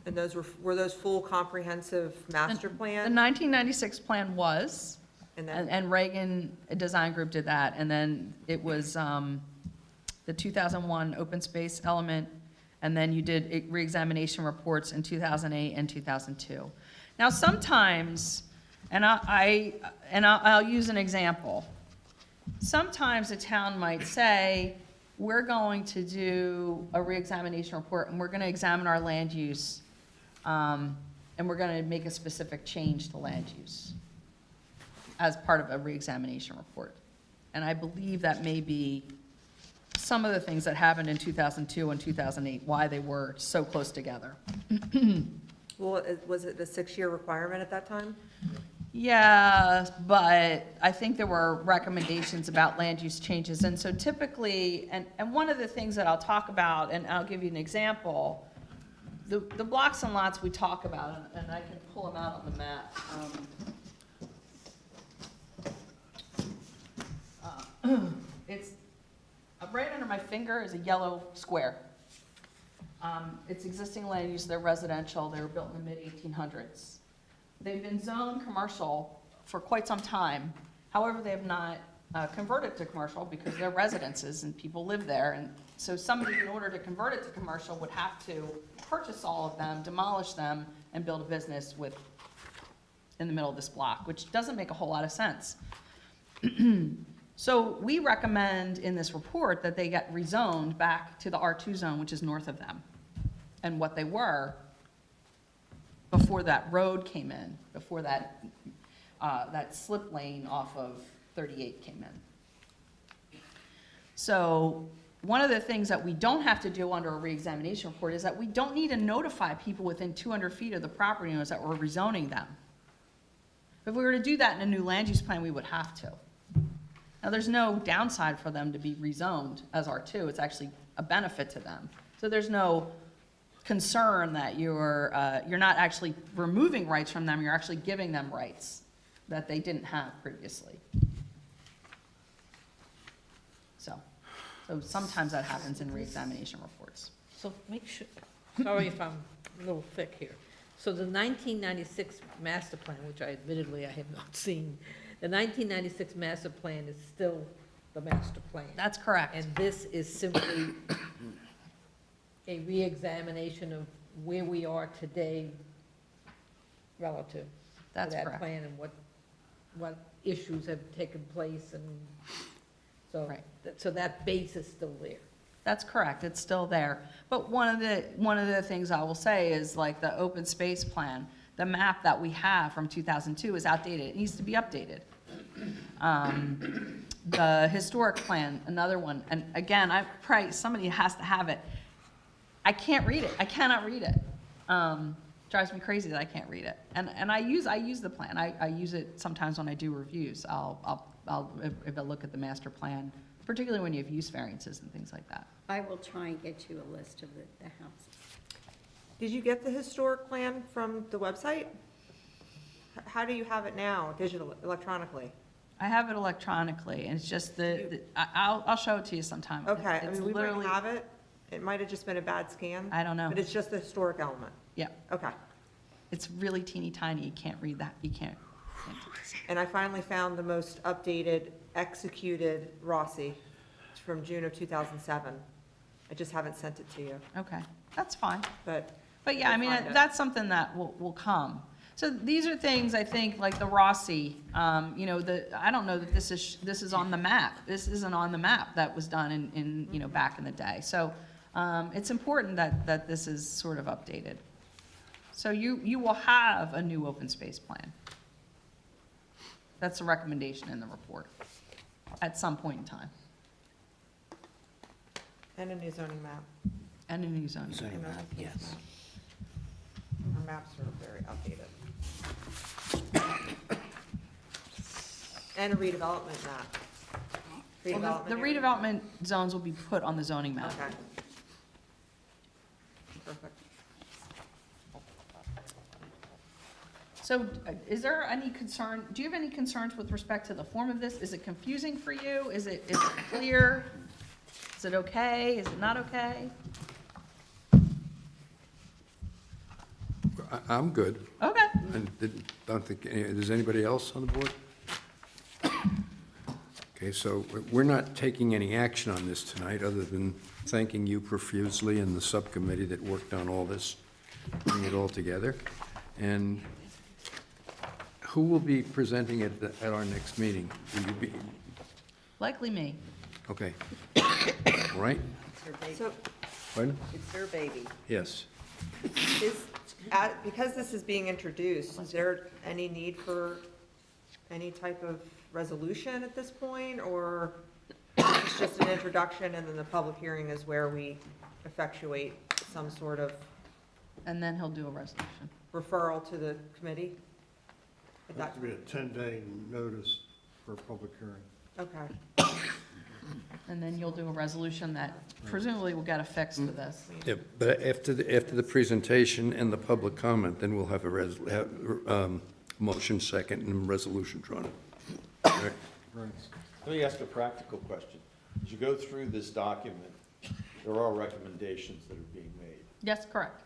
And those were those full comprehensive master The plan? 1996 plan was, And then, and Reagan Design Group did that, and then it was the 2001 open space element, and then you did reexamination reports in 2008 and 2002. Now, sometimes, and I'll use an example. Sometimes a town might say, we're going to do a reexamination report, and we're gonna examine our land use, and we're gonna make a specific change to land use as part of a reexamination report. And I believe that may be some of the things that happened in 2002 and 2008, why they were so close together. well, was it the 6-year requirement at that time? Yeah, but I think there were recommendations about land use changes. And so typically, and one of the things that I'll talk about, and I'll give you an example, the blocks and lots we talk about, and I can pull them out on the map. It's right under my finger is a yellow square. It's existing land use, they're residential, they were built in the mid-1800s. They've been zoned commercial for quite some time. However, they have not converted to commercial because they're residences and people live there. And so somebody, in order to convert it to commercial, would have to purchase all of them, demolish them, and build a business in the middle of this block, which doesn't make a whole lot of sense. So we recommend in this report that they get rezoned back to the R2 zone, which is north of them, and what they were before that road came in, before that, that slip lane off of 38 came in. So one of the things that we don't have to do under a reexamination report is that we don't need to notify people within 200 feet of the property owners that we're rezoning them. If we were to do that in a new land use plan, we would have to. Now, there's no downside for them to be rezoned as R2. It's actually a benefit to them. So there's no concern that you're not actually removing rights from them, you're actually giving them rights that they didn't have previously. So sometimes that happens in reexamination reports. So make sure, sorry if I'm a little thick here. So the 1996 master plan, which I admittedly I have not seen, the 1996 master plan is still the master plan. That's correct. And this is simply a reexamination of where we are today relative to That's that correct. plan and what issues have taken place and so, Right. so that base is still there. That's correct, it's still there. But one of the things I will say is like the open space plan, the map that we have from 2002 is outdated, it needs to be updated. The historic plan, another one, and again, somebody has to have it. I can't read it, I cannot read it. Drives me crazy that I can't read it. And I use the plan, I use it sometimes when I do reviews. If I look at the master plan, particularly when you have use variances and things like that. I will try and get you a list of the houses. Did you get the historic plan from the website? How do you have it now, electronically? I have it electronically, and it's just I'll show it to you sometime. Okay, I It's mean, we might literally- have it. It might have just been a bad scan. I don't know. But it's just the historic element. Yeah, Okay. It's really teeny tiny, you can't read that, you can't do this. And I finally found the most updated executed Rossi. It's from June of 2007. I just haven't sent it to you, Okay, that's fine. but But yeah, I mean, Find it. that's something that will come. So these are things, I think, like the Rossi, you know, I don't know that this is on the map. This isn't on the map that was done in, you know, back in the day. So it's important that this is sort of updated. So you will have a new open space plan. That's a recommendation in the report at some point in time, and a new zoning map. and a new zoning. Zoning map, yes. Our maps are very outdated. And a redevelopment map. Well, the area. redevelopment zones will be put on the zoning map. Okay. Perfect. So is there any concern, do you have any concerns with respect to the form of this? Is it confusing for you? Is it clear? Is it okay? Is it not okay? I'm good. Okay. And don't think, does anybody else on the board? Okay, so we're not taking any action on this tonight, other than thanking you profusely and the subcommittee that worked on all this, putting it all together. And who will be presenting it at our next meeting? Will you be? Likely me. Okay. All right? It's her baby. So Pardon? It's her baby. Yes. because this is being introduced, is there any need for any type of resolution at this point? Or it's just an introduction and then the public hearing is where we effectuate some sort of And then he'll do a resolution. referral to the committee? Would It that- has to be a 10-day notice for a public hearing. Okay. And then you'll do a resolution that presumably will get affixed to this. Yeah, but after the presentation and the public comment, then we'll have a motion second and resolution drawn. All right. Right. Let me ask a practical question. As you go through this document, there are recommendations that are being made, Yes, correct.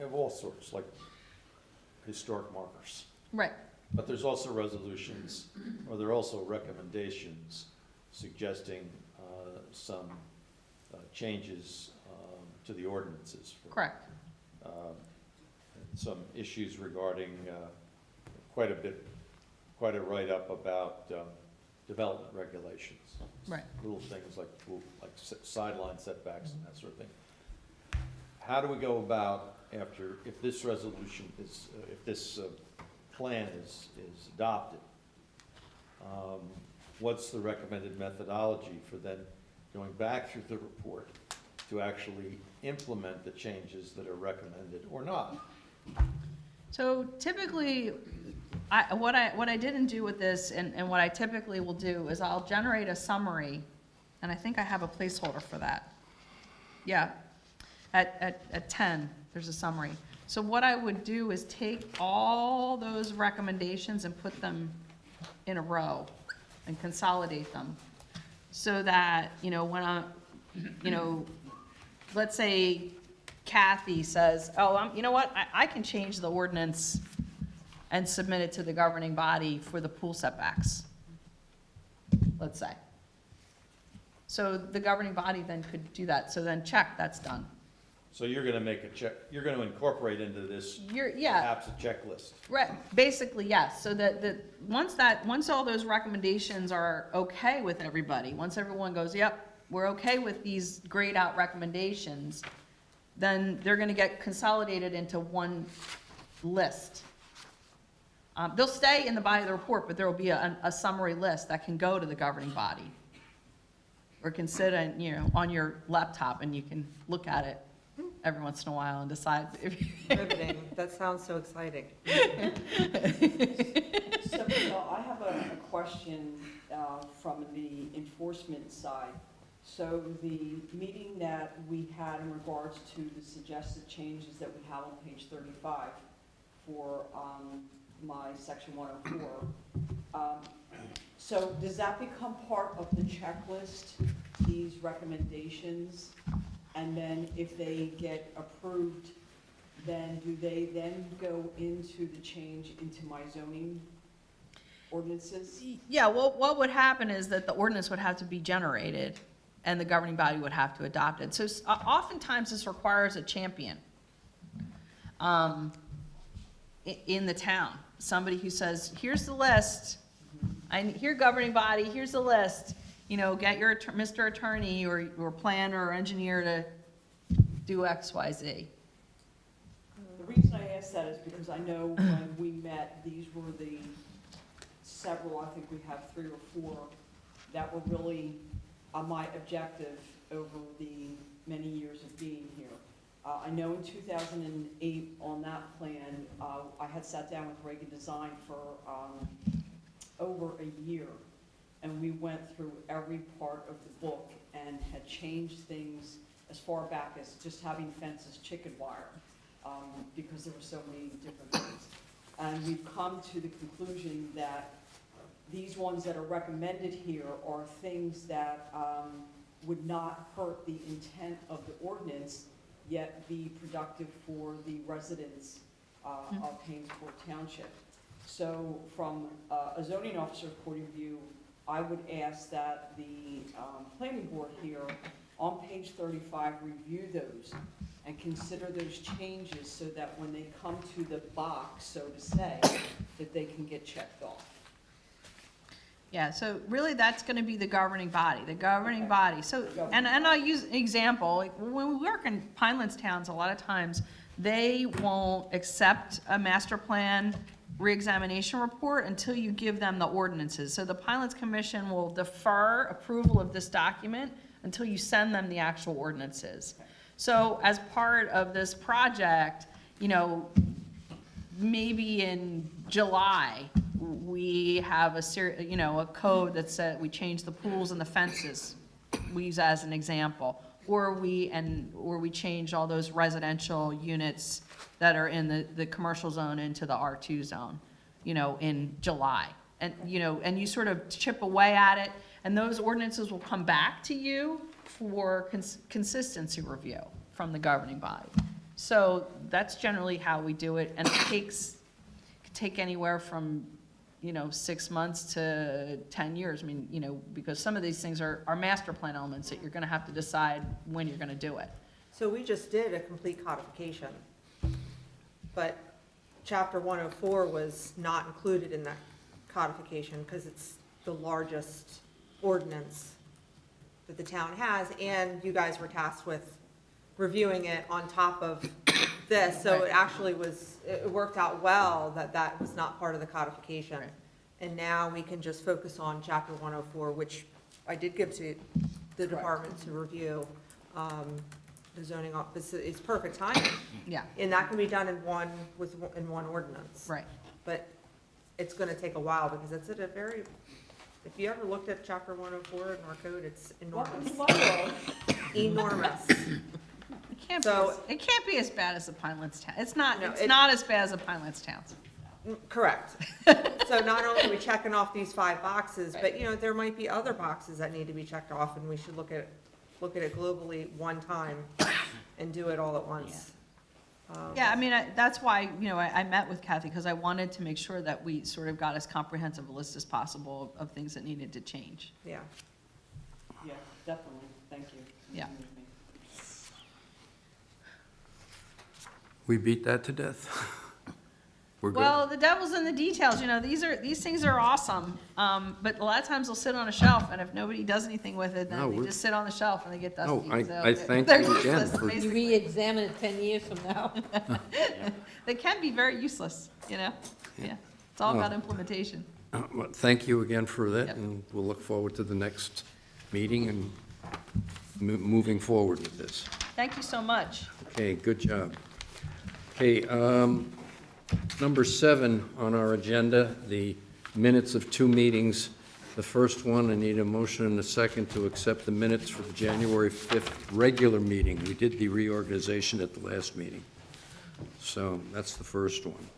of all sorts, like historic markers. Right. But there's also resolutions, or there are also recommendations suggesting some changes to the ordinances. Correct. Some issues regarding quite a write-up about development regulations. Right. Little things like sideline setbacks and that sort of thing. How do we go about after, if this resolution is, if this plan is adopted, what's the recommended methodology for then going back through the report to actually implement the changes that are recommended or not? So typically, what I didn't do with this, and what I typically will do, is I'll generate a summary, and I think I have a placeholder for that. Yeah, at 10, there's a summary. So what I would do is take all those recommendations and put them in a row and consolidate them, so that, you know, when let's say Kathy says, oh, you know what, I can change the ordinance and submit it to the governing body for the pool setbacks, let's say. So the governing body then could do that, so then check, that's done. So you're gonna make a check, you're gonna incorporate into this Yeah, perhaps a checklist. right, basically, yes, so that, once all those recommendations are okay with everybody, once everyone goes, yep, we're okay with these grayed out recommendations, then they're gonna get consolidated into one list. They'll stay in the body of the report, but there will be a summary list that can go to the governing body. Or can sit in, you know, on your laptop and you can look at it every once in a while and decide if. Riveting. That sounds so exciting. So I have a question from the enforcement side. So the meeting that we had in regards to the suggested changes that we have on page 35 for my section 104, so does that become part of the checklist, these recommendations? And then if they get approved then do they then go into the change into my zoning ordinances? Yeah, well, what would happen is that the ordinance would have to be generated, and the governing body would have to adopt it. So oftentimes this requires a champion in the town, somebody who says, here's the list, here governing body, here's the list, you know, get your Mr. Attorney or planner or engineer to do X, Y, Z. The reason I ask that is because I know when we met, these were the several, I think we have 3 or 4, that were really my objective over the many years of being here. I know in 2008, on that plan, I had sat down with Reagan Design for over a year, and we went through every part of the book and had changed things as far back as just having fences chicken wire, because there were so many different things. And we've come to the conclusion that these ones that are recommended here are things that would not hurt the intent of the ordinance, yet be productive for the residents of Hainesport Township. So from a zoning officer's point of view, I would ask that the planning board here on page 35 review those and consider those changes so that when they come to the box, so to say, that they can get checked off. Yeah, so really that's gonna be the governing body, So, and I'll use an example, like when we work in Pinelands towns, a lot of times, they won't accept a master plan reexamination report until you give them the ordinances. So the Pinelands Commission will defer approval of this document until you send them the actual ordinances. So as part of this project, you know, maybe in July, we have a code that said we change the pools and the fences, we use as an example. Or we change all those residential units that are in the commercial zone into the R2 zone, you know, in July. And, you know, and you sort of chip away at it, and those ordinances will come back to you for consistency review from the governing body. So that's generally how we do it, and it could take anywhere from, you know, 6 months to 10 years. I mean, you know, because some of these things are master plan elements that you're gonna have to decide when you're gonna do it. So we just did a complete codification, but chapter 104 was not included in that codification because it's the largest ordinance that the town has, and you guys were tasked with reviewing it on top of this, so it actually was, it worked out well that that was not part of the codification. Right. And now we can just focus on chapter 104, which I did give to the department to review. The zoning office, it's perfect timing, Yeah, and that can be done in one ordinance. right. But it's gonna take a while because it's at a very, if you ever looked at chapter 104 in our code, it's Welcome enormous. to my world. Enormous. It can't be as bad as the Pinelands town. It's not, No, it's not as bad as the Pinelands towns. Correct. So not only are we checking off these 5 boxes, but, you know, there might be other boxes that need to be checked off, and we should look at it globally one time and do it all at once. Yeah, I mean, that's why, you know, I met with Kathy, because I wanted to make sure that we sort of got as comprehensive a list as possible of things that needed to change. Yeah. Yeah, definitely, thank you. Yeah. We beat that to death? We're good? Well, the devil's in the details, you know, these things are awesome, but a lot of times they'll sit on a shelf, and if nobody does anything with it, No, then they we're- just sit on the shelf and they get No, dusty. So I thank they're you again useless, for- You basically. re-examine it 10 years from now. They can be very useless, you know? Yeah, it's all about implementation. Well, thank you again for that, Yep. and we'll look forward to the next meeting and moving forward with this. Thank you so much. Okay, good job. Okay, number 7 on our agenda, the minutes of 2 meetings. The first one, I need a motion and a second to accept the minutes for the January 5th regular meeting. We did the reorganization at the last meeting. So that's the first one.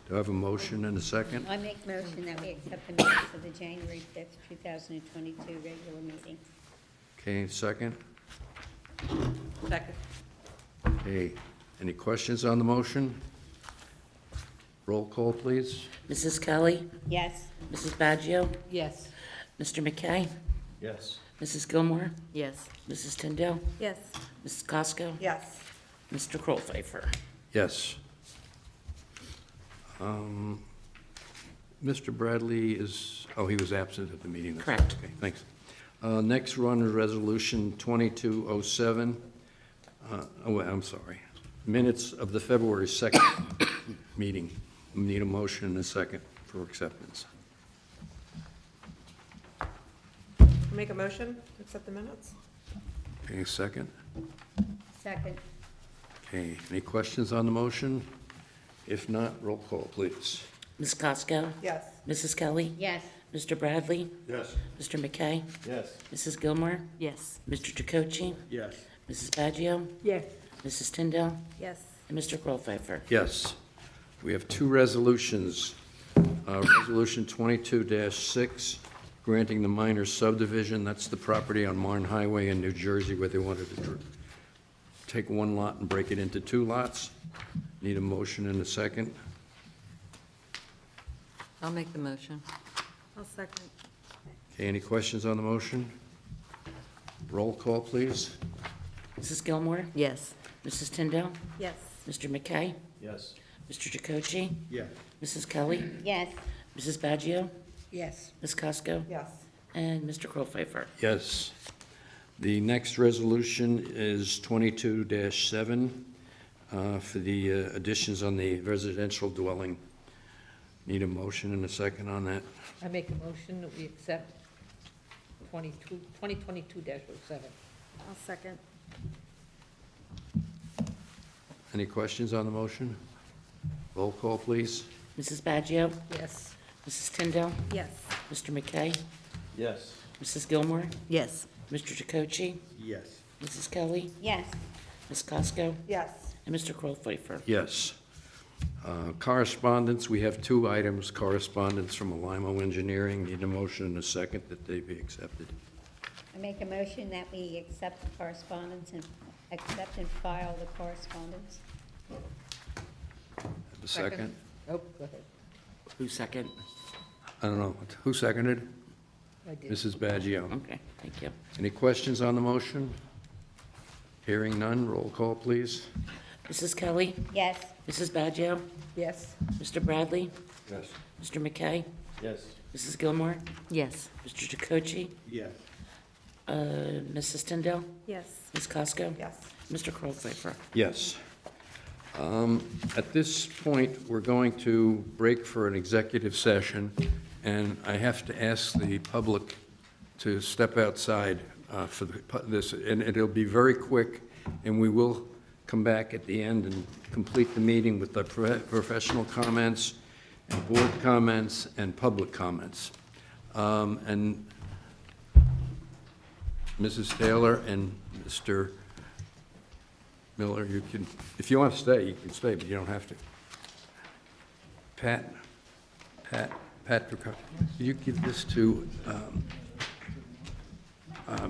Do I have a motion and a second? I make motion that we accept the minutes of the January 5th, 2022 regular meeting. Okay, second? Second. Okay, Any questions on the motion? Roll call, please. Mrs. Kelly, Yes. Mrs. Baggio, Yes. Mr. McKay, Yes. Mrs. Gilmore, Yes. Mrs. Tyndall, Yes. Mrs. Costco, Yes. Mr. Krollpfeiffer. Yes. Mr. Bradley is, oh, he was absent at the meeting. That's right. Correct. Okay, thanks. Next one is Resolution 2207. I'm sorry. Minutes of the February 2nd meeting. Need a motion and a second for acceptance. Make a motion, to accept the minutes? Okay, second. Second. Okay, any questions on the motion? If not, roll call, please. Ms. Costco, Yes. Mrs. Kelly, Yes. Mr. Bradley, Yes. Mr. McKay, Yes. Mrs. Gilmore, Yes. Mr. Jacochi, Yes. Mrs. Baggio, Yes. Mrs. Tyndall, Yes. and Mr. Krollpfeiffer. Yes. We have two resolutions. Resolution 22-6, granting the minor subdivision. That's the property on Marne Highway in New Jersey where they wanted to take one lot and break it into two lots. Need a motion and a second. I'll make the motion. I'll second. Okay, any questions on the motion? Roll call, please. Mrs. Gilmore, Yes. Mrs. Tyndall, Yes. Mr. McKay, Yes. Mr. Jacochi, Yes. Mrs. Kelly, Yes. Mrs. Baggio, Yes. Ms. Costco, Yes. and Mr. Krollpfeiffer. Yes. The next resolution is 22-7 for the additions on the residential dwelling. Need a motion and a second on that. I make a motion that we accept 2022-07. I'll second. Any questions on the motion? Roll call, please. Mrs. Baggio, Yes. Mrs. Tyndall, Yes. Mr. McKay, Yes. Mrs. Gilmore, Yes. Mr. Jacochi, Yes. Mrs. Kelly, Yes. Ms. Costco, Yes. and Mr. Krollpfeiffer. Yes. Correspondence, we have two items, correspondence from Alimo Engineering. Need a motion and a second that they be accepted. I make a motion that we accept the correspondence and accept and file the correspondence. Have a second? Oh, go ahead. Who second? I don't know. Who seconded? I did. Mrs. Baggio. Okay, thank you. Any questions on the motion? Hearing none, roll call, please. Mrs. Kelly, Yes. Mrs. Baggio, Yes. Mr. Bradley, Yes. Mr. McKay, Yes. Mrs. Gilmore, Yes. Mr. Jacochi, Yes. Mrs. Tyndall, Yes. Ms. Costco, Yes. Mr. Krollpfeiffer. Yes. At this point, we're going to break for an executive session, and I have to ask the public to step outside for this, and it'll be very quick, and we will come back at the end and complete the meeting with the professional comments, and board comments, and public comments. And Mrs. Taylor and Mr. Miller, you can, if you want to stay, you can stay, but you don't have to. Pat, could you give this to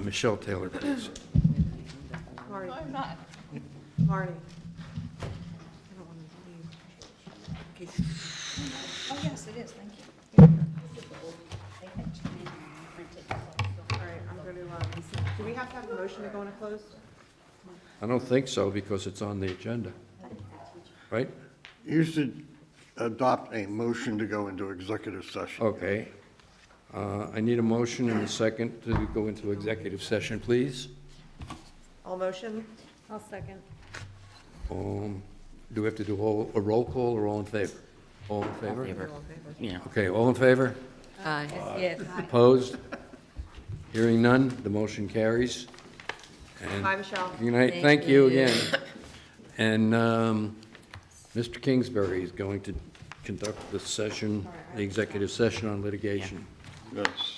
Michelle Taylor, please? Marty. I'm not. Marty. I don't want to leave. Oh, yes, it is, thank you. All right, I'm going to, do we have to have a motion to go into closed? I don't think so, because it's on the agenda, right? You should adopt a motion to go into executive session. Okay. I need a motion and a second to go into executive session, please. All motion? I'll second. Do we have to do a roll call or all in favor? All in favor? Yeah. Okay, all in favor? Aye. Yes. Opposed? Hearing none, the motion carries. And Hi, Michelle. good night, thank you again. And Mr. Kingsbury is going to conduct the session, the executive session on litigation. Yes.